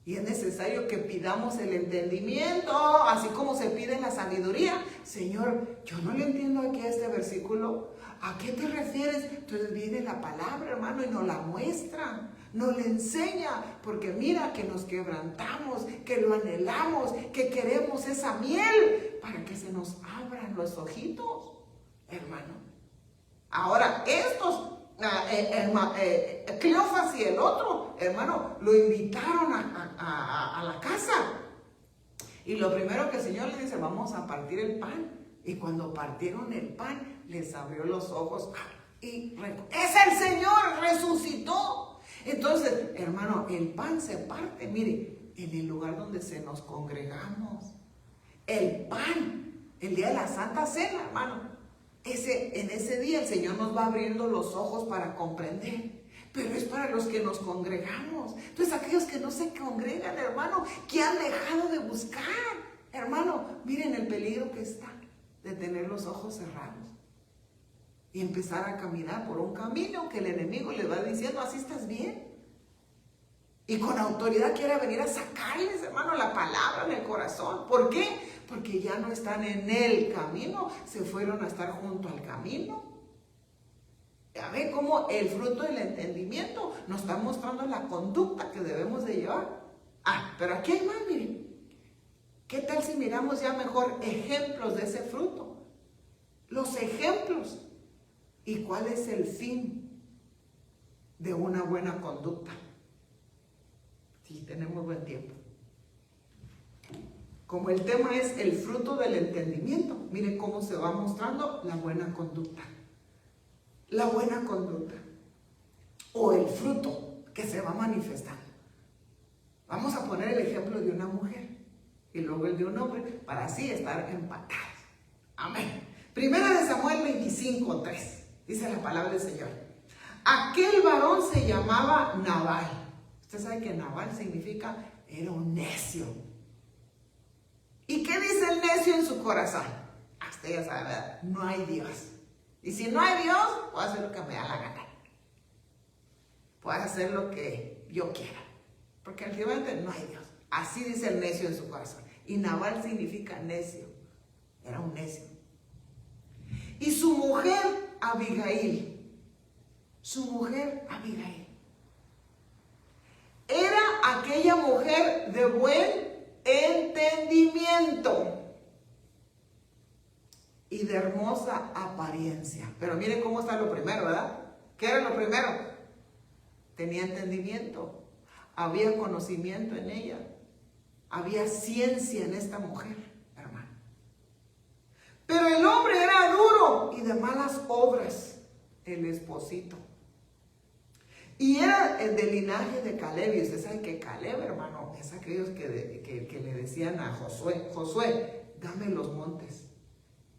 y es necesario que pidamos el entendimiento, así como se pide la sabiduría. Señor, yo no le entiendo aquí a este versículo, ¿a qué te refieres? Entonces viene la palabra, hermano, y nos la muestra, nos la enseña, porque mira que nos quebrantamos, que lo anhelamos, que queremos esa miel para que se nos abran los ojitos, hermano. Ahora, estos Cleofas y el otro, hermano, lo invitaron a la casa. Y lo primero que el Señor le dice, vamos a partir el pan. Y cuando partieron el pan, les abrió los ojos. Y es el Señor, resucitó. Entonces, hermano, el pan se parte, mire, en el lugar donde se nos congregamos. el pan, el día de la Santa Cena, hermano. En ese día el Señor nos va abriendo los ojos para comprender. Pero es para los que nos congregamos. Entonces aquellos que no se congregan, hermano, que han dejado de buscar, hermano, miren el peligro que está de tener los ojos cerrados y empezar a caminar por un camino que el enemigo le va diciendo, así estás bien. Y con autoridad quiere venir a sacarles, hermano, la palabra en el corazón. ¿Por qué? Porque ya no están en el camino, se fueron a estar junto al camino. Ya ven cómo el fruto del entendimiento nos está mostrando la conducta que debemos de llevar. Pero aquí hay más, miren. ¿Qué tal si miramos ya mejor ejemplos de ese fruto? Los ejemplos. ¿Y cuál es el fin de una buena conducta? Sí, tenemos buen tiempo. Como el tema es el fruto del entendimiento, miren cómo se va mostrando la buena conducta. La buena conducta. O el fruto que se va manifestando. Vamos a poner el ejemplo de una mujer y luego el de un hombre para así estar empatados. Amén. Primera de Samuel 25:3. Dice la palabra del Señor. Aquel varón se llamaba Nabal. Usted sabe que Nabal significa era un necio. ¿Y qué dice el necio en su corazón? Usted ya sabe, ¿verdad? No hay Dios. Y si no hay Dios, puedo hacer lo que me da la gana. Puedo hacer lo que yo quiera. Porque últimamente no hay Dios. Así dice el necio en su corazón. Y Nabal significa necio. Era un necio. Y su mujer Abigail. Su mujer Abigail. Era aquella mujer de buen entendimiento y de hermosa apariencia. Pero miren cómo está lo primero, ¿verdad? ¿Qué era lo primero? Tenía entendimiento, había conocimiento en ella, había ciencia en esta mujer, hermano. Pero el hombre era duro y de malas obras, el esposito. Y era del linaje de Caleb. Y usted sabe que Caleb, hermano, es aquellos que le decían a Josué, Josué, dame los montes.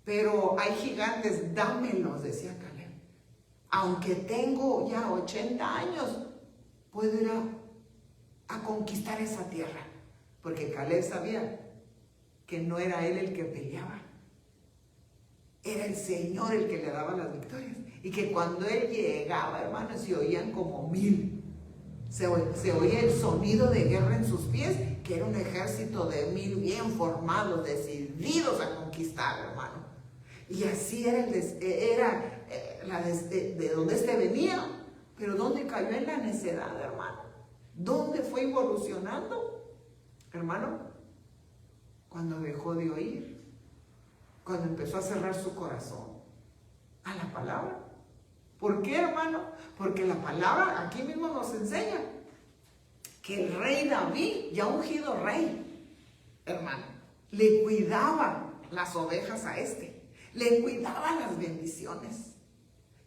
Pero hay gigantes, dámelos, decía Caleb. Aunque tengo ya 80 años, puedo ir a conquistar esa tierra. Porque Caleb sabía que no era él el que peleaba. Era el Señor el que le daba las victorias. Y que cuando él llegaba, hermanos, se oían como 1000. Se oía el sonido de guerra en sus pies, que era un ejército de 1000 bien formados, decididos a conquistar, hermano. Y así era, de donde este venía. Pero ¿dónde cayó en la necedad, hermano? ¿Dónde fue evolucionando, hermano? Cuando dejó de oír. Cuando empezó a cerrar su corazón a la palabra. ¿Por qué, hermano? Porque la palabra aquí mismo nos enseña que el rey David, ya ungido rey, hermano, le cuidaba las ovejas a le cuidaba las bendiciones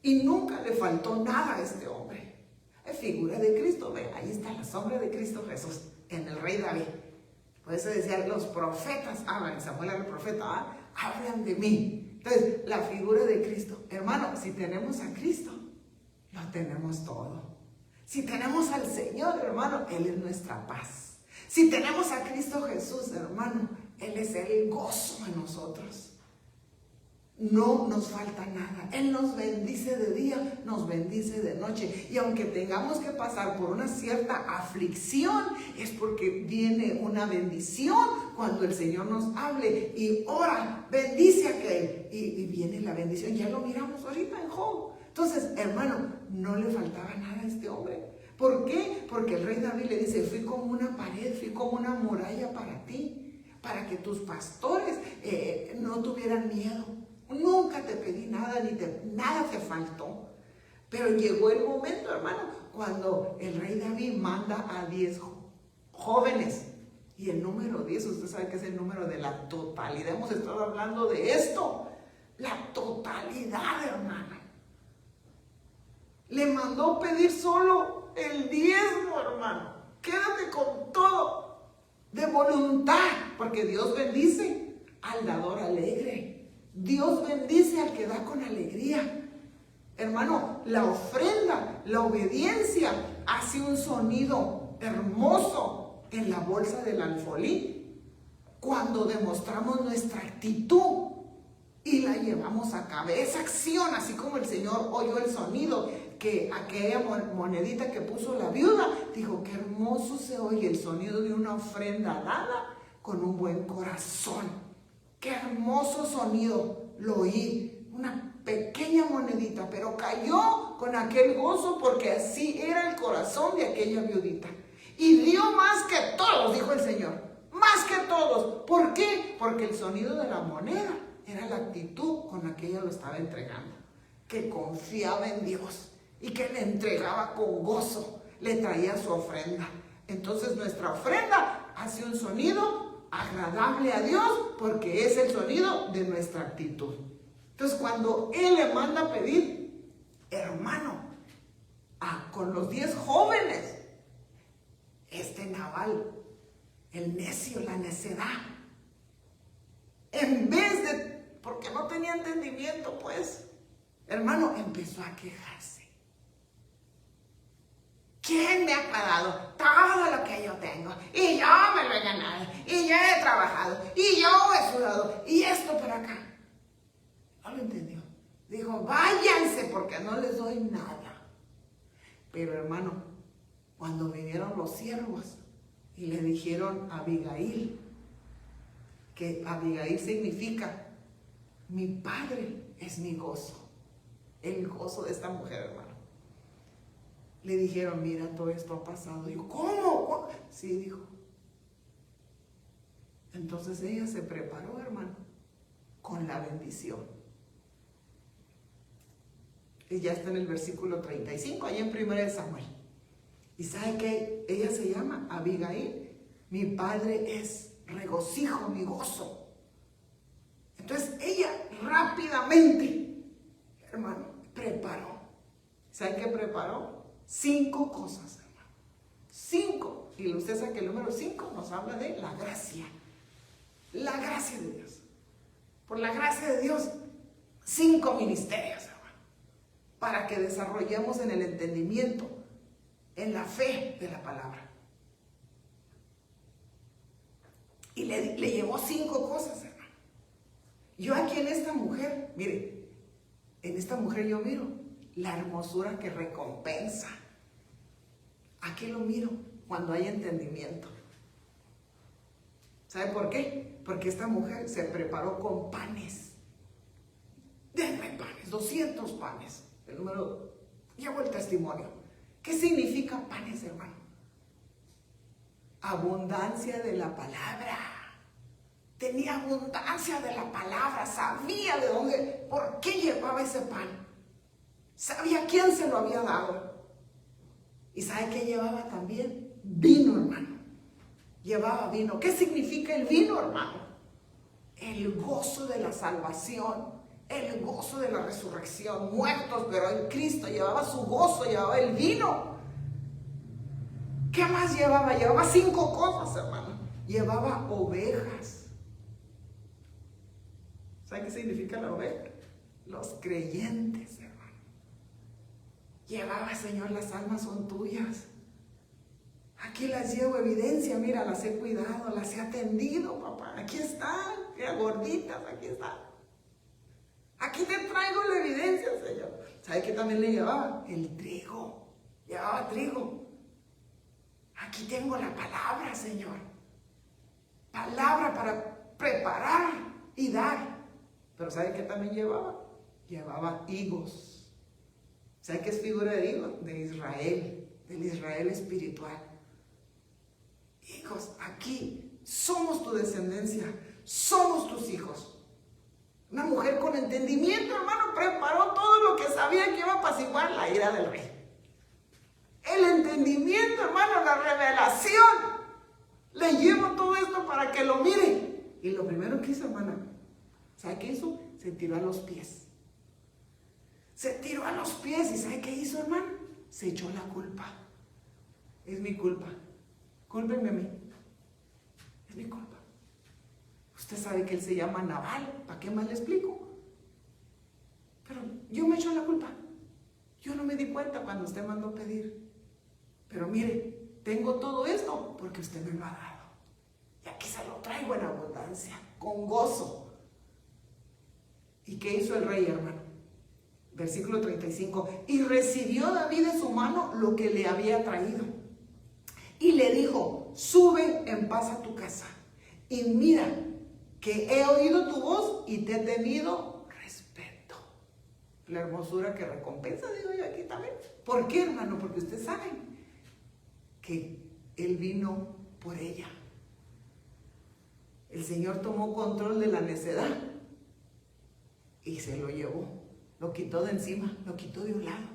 y nunca le faltó nada a este hombre. Es figura de Cristo, ve, ahí está la sombra de Cristo Jesús en el rey David. Por eso decían, los profetas hablan, Samuel era el profeta, hablan de mí. Entonces, la figura de Cristo, hermano, si tenemos a Cristo, lo tenemos todo. Si tenemos al Señor, hermano, Él es nuestra paz. Si tenemos a Cristo Jesús, hermano, Él es el gozo en nosotros. No nos falta nada. Él nos bendice de día, nos bendice de noche. Y aunque tengamos que pasar por una cierta aflicción, es porque viene una bendición cuando el Señor nos hable y ora, bendice a aquel. Y viene la bendición. Ya lo miramos ahorita en Job. Entonces, hermano, no le faltaba nada a este hombre. ¿Por qué? Porque el rey David le dice, fui como una pared, fui como una muralla para ti, para que tus pastores no tuvieran miedo. Nunca te pedí nada, nada te faltó. Pero llegó el momento, hermano, cuando el rey David manda a 10 jóvenes. Y el número 10, usted sabe que es el número de la totalidad. Hemos estado hablando de esto. La totalidad, hermano. Le mandó pedir solo el 10, hermano. Quédate con todo de voluntad, porque Dios bendice al dador alegre. Dios bendice al que da con alegría. Hermano, la ofrenda, la obediencia hace un sonido hermoso en la bolsa del alfolí cuando demostramos nuestra actitud y la llevamos a cabo. Esa acción, así como el Señor oyó el sonido, que aquella monedita que puso la viuda, dijo, qué hermoso se oye el sonido de una ofrenda dada con un buen corazón. Qué hermoso sonido lo oí. Una pequeña monedita, pero cayó con aquel gozo porque así era el corazón de aquella viudita. Y dio más que todos, dijo el Señor, más que todos. ¿Por qué? Porque el sonido de la moneda era la actitud con la que ella lo estaba entregando, que confiaba en Dios y que le entregaba con gozo, le traía su ofrenda. Entonces nuestra ofrenda hace un sonido agradable a Dios porque es el sonido de nuestra actitud. Entonces cuando Él le manda a pedir, hermano, con los 10 jóvenes, Nabal, el necio, la necedad, en vez de, porque no tenía entendimiento, pues, hermano, empezó a quejarse. ¿Quién me ha pagado todo lo que yo tengo? Y yo me lo he ganado, y yo he trabajado, y yo he sudado, y esto por acá. No lo entendió. Dijo, váyanse porque no les doy nada. Pero hermano, cuando vinieron los siervos y le dijeron a Abigail, que Abigail significa, mi padre es mi gozo, el gozo de esta mujer, hermano. Le dijeron, mira, todo esto ha pasado. Dijo, ¿cómo? Sí, dijo. Entonces ella se preparó, hermano, con la bendición. Y ya está en el versículo 35, ahí en 1 Samuel. ¿Y sabe qué? Ella se llama Abigail. Mi padre es regocijo, mi gozo. Entonces ella rápidamente, hermano, preparó. ¿Sabe qué preparó? 5 cosas, hermano. 5. Y usted sabe que el número 5 nos habla de la gracia. La gracia de Dios. Por la gracia de Dios, 5 ministerios, hermano. Para que desarrollemos en el entendimiento, en la fe de la palabra. Y le llevó 5 cosas, hermano. Yo aquí en esta mujer, mire, en esta mujer yo miro la hermosura que recompensa. Aquí lo miro cuando hay entendimiento. ¿Sabe por qué? Porque esta mujer se preparó con panes. Denme panes, 200 panes. El número, llevo el testimonio. ¿Qué significa panes, hermano? Abundancia de la palabra. Tenía abundancia de la palabra, sabía de dónde, por qué llevaba ese pan. Sabía quién se lo había dado. ¿Y sabe qué llevaba también? Vino, hermano. Llevaba vino. ¿Qué significa el vino, hermano? El gozo de la salvación, el gozo de la resurrección. Muertos, pero en Cristo llevaba su gozo, llevaba el vino. ¿Qué más llevaba? Llevaba 5 cosas, hermano. Llevaba ovejas. ¿Sabe qué significa la oveja? Los creyentes, hermano. Llevaba, Señor, las almas son tuyas. Aquí las llevo evidencia, mira, las he cuidado, las he atendido, papá. Aquí están, mira, gorditas, aquí están. Aquí te traigo la evidencia, Señor. ¿Sabe qué también le llevaba? El trigo. Llevaba trigo. Aquí tengo la palabra, Señor. Palabra para preparar y dar. Pero ¿sabe qué también llevaba? Llevaba higos. ¿Sabe qué es figura de higo? De Israel, del Israel espiritual. Hijos, aquí somos tu descendencia, somos tus hijos. Una mujer con entendimiento, hermano, preparó todo lo que sabía que iba a apaciguar la ira del rey. El entendimiento, hermano, la revelación. Le llevo todo esto para que lo mire. Y lo primero que hizo, hermana, ¿sabe qué hizo? Se tiró a los pies. Se tiró a los pies. ¿Y sabe qué hizo, hermano? Se echó la culpa. Es mi culpa. Cúlpenme a mí. Es mi culpa. Usted sabe que él se llama Nabal, ¿para qué más le explico? Pero yo me echo la culpa. Yo no me di cuenta cuando usted mandó a pedir. Pero mire, tengo todo esto porque usted me lo ha dado. Y aquí se lo traigo en abundancia, con gozo. ¿Y qué hizo el rey, hermano? Versículo 35. Y recibió David de su mano lo que le había traído. Y le dijo, sube en paz a tu casa. Y mira que he oído tu voz y te he tenido respeto. La hermosura que recompensa, digo yo aquí también. ¿Por qué, hermano? Porque ustedes saben que él vino por ella. El Señor tomó control de la necedad y se lo llevó, lo quitó de encima, lo quitó de un lado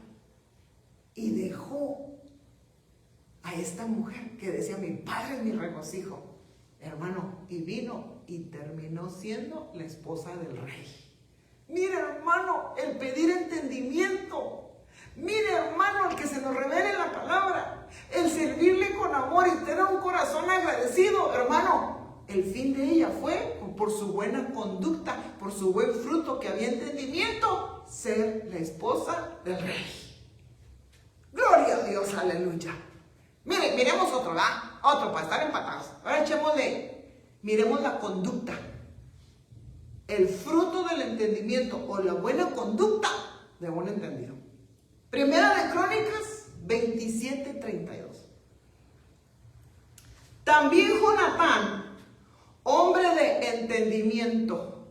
y dejó a esta mujer que decía, mi padre es mi regocijo, hermano, y vino y terminó siendo la esposa del rey. Mira, hermano, el pedir entendimiento. Mira, hermano, el que se nos revele la palabra, el servirle con amor y tener un corazón agradecido, hermano. El fin de ella fue, por su buena conducta, por su buen fruto, que había entendimiento, ser la esposa del rey. Gloria a Dios, aleluya. Mire, miremos otro, ¿verdad? Otro para estar empatados. Ahora miremos la conducta. El fruto del entendimiento o la buena conducta de un entendido. Primera de Crónicas 27:32. También Jonatán, hombre de entendimiento,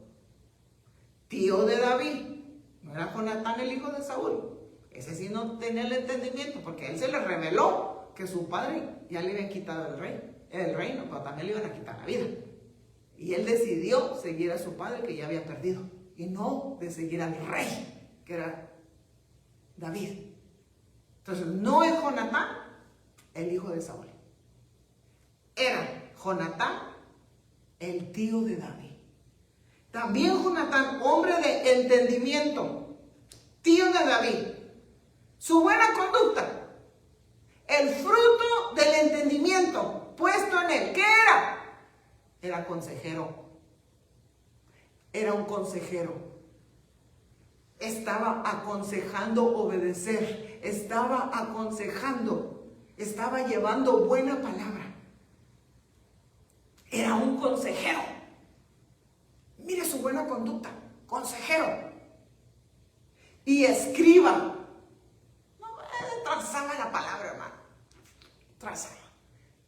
tío de David. No era Jonatán el hijo de Saúl. Ese sí no tenía el entendimiento, porque a él se le reveló que su padre ya le había quitado el reino, pero también le iban a quitar la vida. Y él decidió seguir a su padre que ya había perdido, y no de seguir al rey, que era David. Entonces, no es Jonatán el hijo de Saúl. Era Jonatán el tío de David. También Jonatán, hombre de entendimiento, tío de David. Su buena conducta, el fruto del entendimiento puesto en él. ¿Qué era? Era consejero. Era un consejero. Estaba aconsejando obedecer. Estaba aconsejando. Estaba llevando buena palabra. Era un consejero. Mire su buena conducta. Consejero. Y escriba. No, trazaba la palabra, hermano. Trazaba.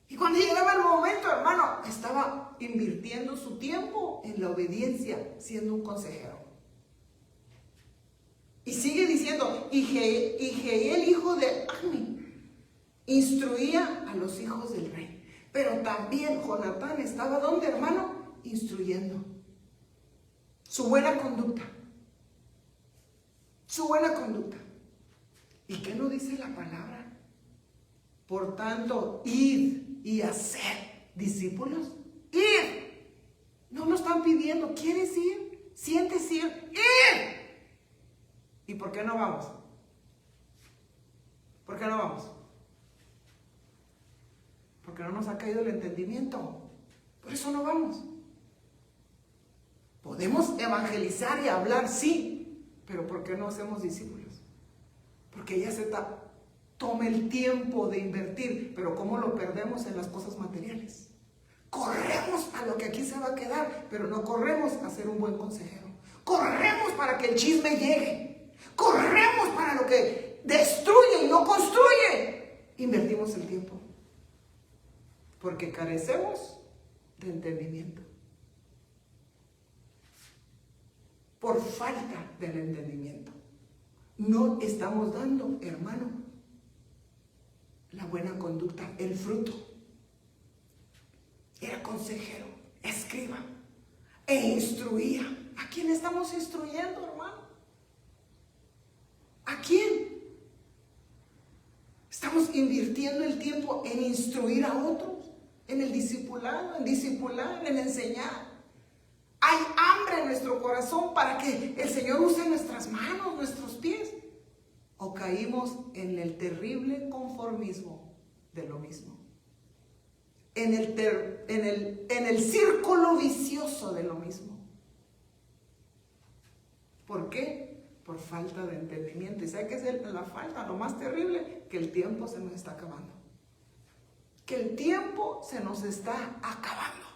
Y cuando llegaba el momento, hermano, estaba invirtiendo su tiempo en la obediencia, siendo un consejero. Y sigue diciendo, y Jehiel, hijo de Agni, instruía a los hijos del rey. Pero también Jonatán estaba, ¿dónde, hermano? Instruyendo. Su buena conducta. Su buena conducta. ¿Y qué no dice la palabra? Por tanto, id y hacer discípulos. Ir. No lo están pidiendo. ¿Quieres ir? ¿Sientes ir? Ir. ¿Y por qué no vamos? ¿Por qué no vamos? Porque no nos ha caído el entendimiento. Por eso no vamos. Podemos evangelizar y hablar, sí, pero ¿por qué no hacemos discípulos? Porque ya toma el tiempo de invertir, pero ¿cómo lo perdemos en las cosas materiales? Corremos a lo que aquí se va a quedar, pero no corremos a ser un buen consejero. Corremos para que el chisme llegue. Corremos para lo que destruye y no construye. Invertimos el tiempo. Porque carecemos de entendimiento. Por falta del entendimiento. No estamos dando, hermano, la buena conducta, el fruto. Era consejero, escriba e instruía. ¿A quién estamos instruyendo, hermano? ¿A quién? Estamos invirtiendo el tiempo en instruir a otros, en el discipulado, en discipular, en enseñar. Hay hambre en nuestro corazón para que el Señor use nuestras manos, nuestros pies. O caímos en el terrible conformismo de lo mismo. en el círculo vicioso de lo mismo. ¿Por qué? Por falta de entendimiento. ¿Y sabe qué es la falta? Lo más terrible, que el tiempo se nos está acabando. Que el tiempo se nos está acabando.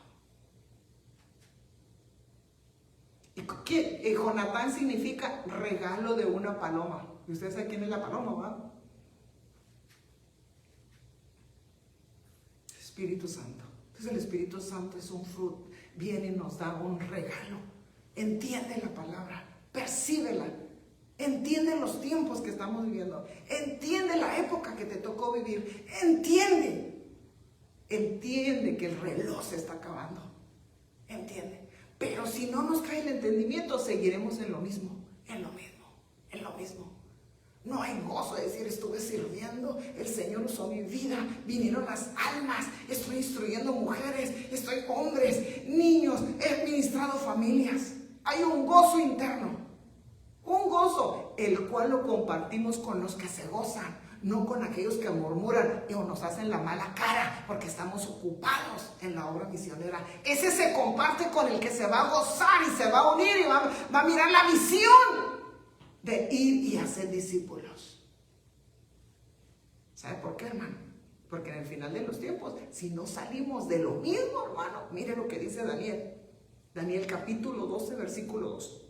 Y Jonatán significa regalo de una paloma. ¿Y usted sabe quién es la paloma, va? Espíritu Santo. Entonces el Espíritu Santo es un fruto. Viene y nos da un regalo. Entiende la palabra. Percíbela. Entiende los tiempos que estamos viviendo. Entiende la época que te tocó vivir. Entiende que el reloj se está acabando. Entiende. Pero si no nos cae el entendimiento, seguiremos en lo mismo. No hay gozo de decir, estuve sirviendo, el Señor usó mi vida, vinieron las almas, estoy instruyendo mujeres, estoy hombres, niños, he administrado familias. Hay un gozo interno, un gozo, el cual lo compartimos con los que se gozan, no con aquellos que murmuran o nos hacen la mala cara porque estamos ocupados en la obra misionera. Ese se comparte con el que se va a gozar y se va a unir y va a mirar la visión de ir y hacer discípulos. ¿Sabe por qué, hermano? Porque en el final de los tiempos, si no salimos de lo mismo, hermano, mire lo que dice Daniel. Daniel capítulo 12, versículo 2.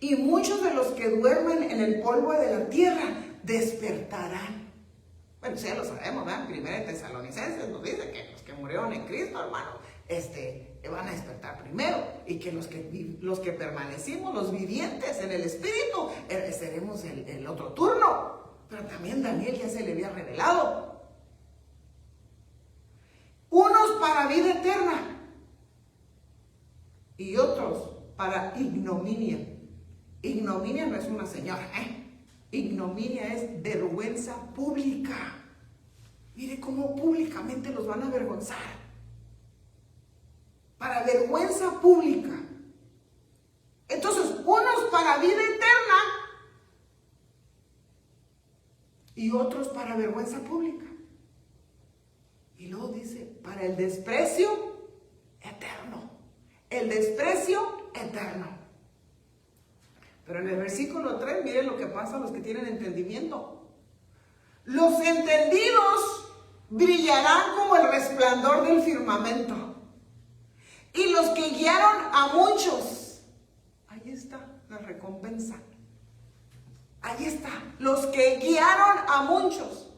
Y muchos de los que duermen en el polvo de la tierra despertarán. Bueno, ya lo sabemos, ¿verdad? Primera de Tesalonicenses nos dice que los que murieron en Cristo, hermano, van a despertar primero, y que los que permanecimos, los vivientes en el Espíritu, seremos el otro turno. Pero también Daniel ya se le había revelado. Unos para vida eterna y otros para ignominia. Ignominia no es una señora, Ignominia es vergüenza pública. Mire cómo públicamente los van a avergonzar. Para vergüenza pública. Entonces, unos para vida eterna y otros para vergüenza pública. Y luego dice, para el desprecio eterno. El desprecio eterno. Pero en el versículo 3, miren lo que pasa a los que tienen entendimiento. Los entendidos brillarán como el resplandor del firmamento. Y los que guiaron a muchos, ahí está la recompensa. Ahí está, los que guiaron a muchos,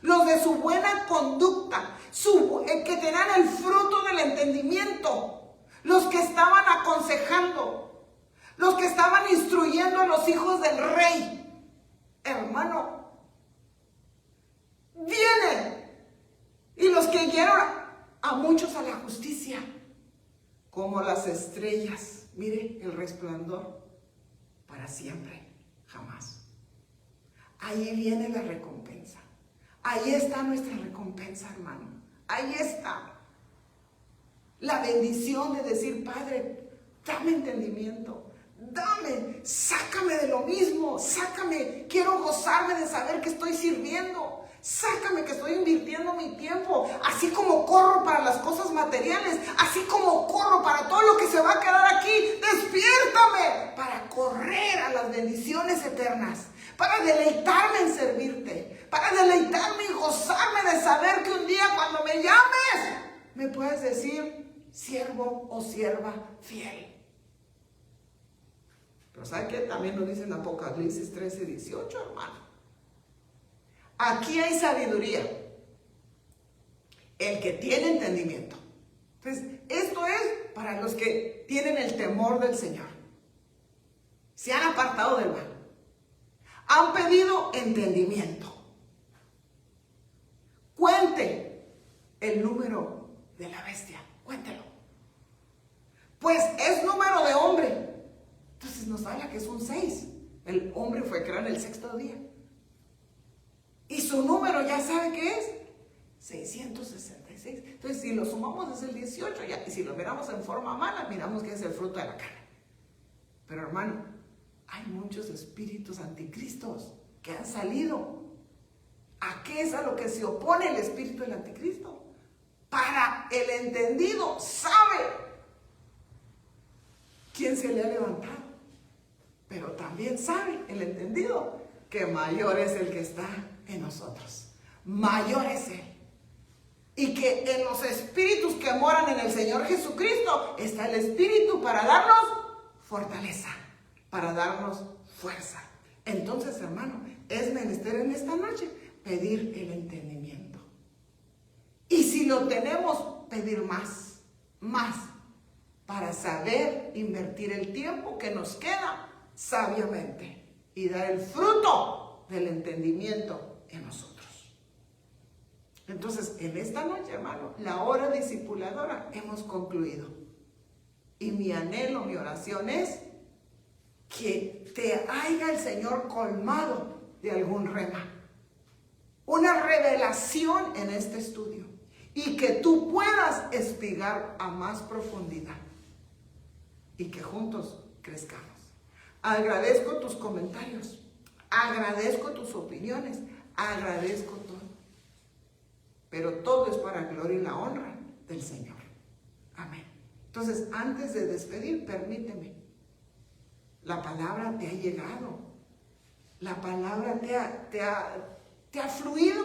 los de su buena conducta, que tenían el fruto del entendimiento, los que estaban aconsejando, los que estaban instruyendo a los hijos del rey. Hermano, vienen. Y los que guiaron a muchos a la justicia, como las estrellas. Mire el resplandor para siempre, jamás. Ahí viene la recompensa. Ahí está nuestra recompensa, hermano. Ahí está la bendición de decir, Padre, dame entendimiento. Dame, sácame de lo mismo, sácame, quiero gozarme de saber que estoy sirviendo. Sácame que estoy invirtiendo mi tiempo, así como corro para las cosas materiales, así como corro para todo lo que se va a quedar aquí. Despiértame para correr a las bendiciones eternas, para deleitarme en servirte, para deleitarme y gozarme de saber que un día cuando me llames, me puedes decir siervo o sierva fiel. Pero ¿sabe qué? También lo dice en Apocalipsis 13, 18, hermano. Aquí hay sabiduría. El que tiene entendimiento. Entonces, esto es para los que tienen el temor del Señor. Se han apartado del mal. Han pedido entendimiento. Cuente el número de la bestia. Cuéntelo. Pues es número de hombre. Entonces nos habla que es un 6. El hombre fue creado en el sexto día. Y su número ya sabe qué es 666. Entonces si lo sumamos es el 18 ya. Y si lo miramos en forma mala, miramos que es el fruto de la carne. Pero hermano, hay muchos espíritus anticristos que han salido. ¿A qué es a lo que se opone el espíritu del anticristo? para el entendido, sabe quién se le ha levantado. Pero también sabe el entendido que mayor es el que está en nosotros. Mayor es Él. Y que en los espíritus que moran en el Señor Jesucristo está el Espíritu para darnos fortaleza, para darnos fuerza. Entonces, hermano, es menester en esta noche pedir el entendimiento. Y si lo tenemos, pedir más, para saber invertir el tiempo que nos queda sabiamente y dar el fruto del entendimiento en nosotros. Entonces, en esta noche, hermano, la hora discipuladora hemos concluido. Y mi anhelo, mi oración es que te haya el Señor colmado de algún rema, una revelación en este estudio, y que tú puedas espigar a más profundidad y que juntos crezcamos. Agradezco tus comentarios, agradezco tus opiniones, agradezco todo, pero todo es para la gloria y la honra del Señor. Amén. Entonces, antes de despedir, permíteme. La palabra te ha llegado. La palabra te ha fluido.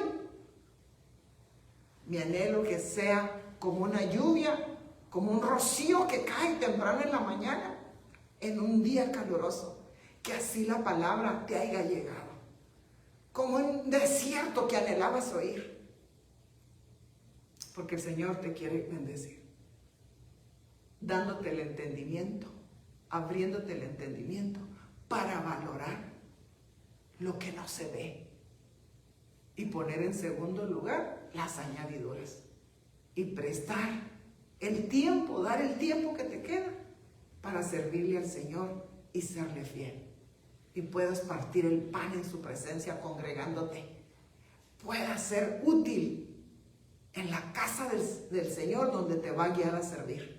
Mi anhelo que sea como una lluvia, como un rocío que cae temprano en la mañana, en un día caluroso. Que así la palabra te haya llegado. Como un desierto que anhelabas oír. Porque el Señor te quiere bendecir. Dándote el entendimiento, abriéndote el entendimiento para valorar lo que no se ve y poner en segundo lugar las añadiduras y prestar el tiempo, dar el tiempo que te queda para servirle al Señor y serle fiel, y puedas partir el pan en su presencia congregándote, puedas ser útil en la casa del Señor donde te va a guiar a servir.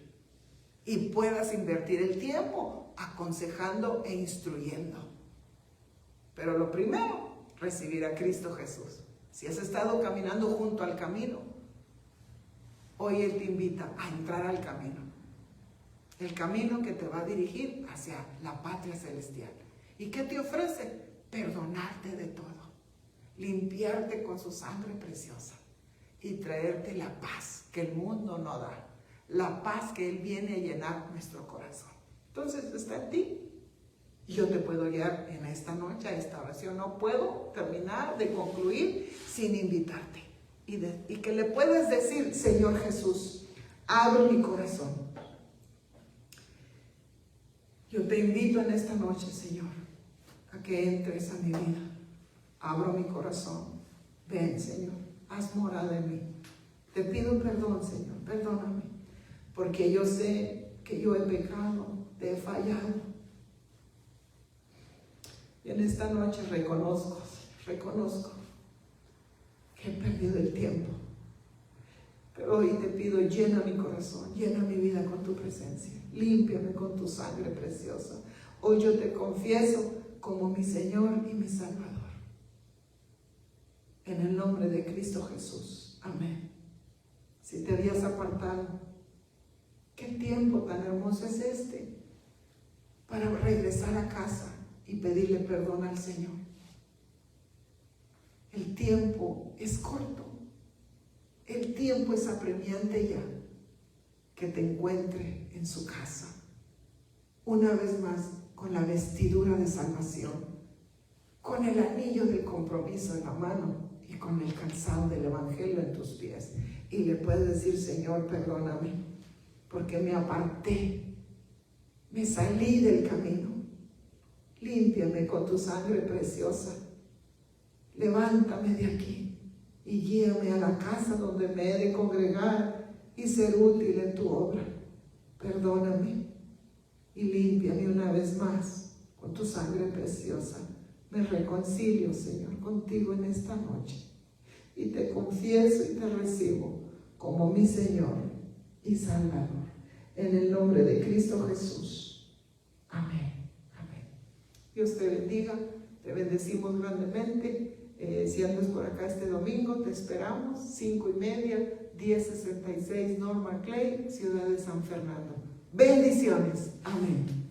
Y puedas invertir el tiempo aconsejando e instruyendo. Pero lo primero, recibir a Cristo Jesús. Si has estado caminando junto al camino, hoy Él te invita a entrar al camino. El camino que te va a dirigir hacia la patria celestial. ¿Y qué te ofrece? Perdonarte de todo. Limpiarte con su sangre preciosa. Y traerte la paz que el mundo no da. La paz que Él viene a llenar nuestro corazón. Entonces está en ti. Y yo te puedo guiar en esta noche a esta oración. No puedo terminar de concluir sin invitarte. Y que le puedes decir: Señor Jesús, abre mi corazón. Yo te invito en esta noche, Señor, a que entres a mi vida. Abro mi corazón. Ven, Señor, haz morada en mí. Te pido perdón, Señor, perdóname. Porque yo sé que yo he pecado, te he fallado. Y en esta noche reconozco que he perdido el tiempo. Pero hoy te pido, llena mi corazón, llena mi vida con tu presencia. Límpiame con tu sangre preciosa. Hoy yo te confieso como mi Señor y mi Salvador. En el nombre de Cristo Jesús. Amén. Si te habías apartado, ¿qué tiempo tan hermoso es este para regresar a casa y pedirle perdón al Señor? El tiempo es corto. El tiempo es apremiante ya. Que te encuentre en su casa. Una vez más, con la vestidura de salvación, con el anillo del compromiso en la mano y con el calzado del evangelio en tus pies. Y le puedes decir: Señor, perdóname, porque me aparté, me salí del camino. Límpiame con tu sangre preciosa. Levántame de aquí y guíame a la casa donde me he de congregar y ser útil en tu obra. Perdóname y límpiame una vez más con tu sangre preciosa. Me reconcilio, Señor, contigo en esta noche y te confieso y te recibo como mi Señor y Salvador. En el nombre de Cristo Jesús. Amén. Amén. Dios te bendiga. Te bendecimos grandemente. Si andas por acá este domingo, te esperamos, 5:30 1066 Norma Clay, Ciudad de San Fernando. Bendiciones. Amén.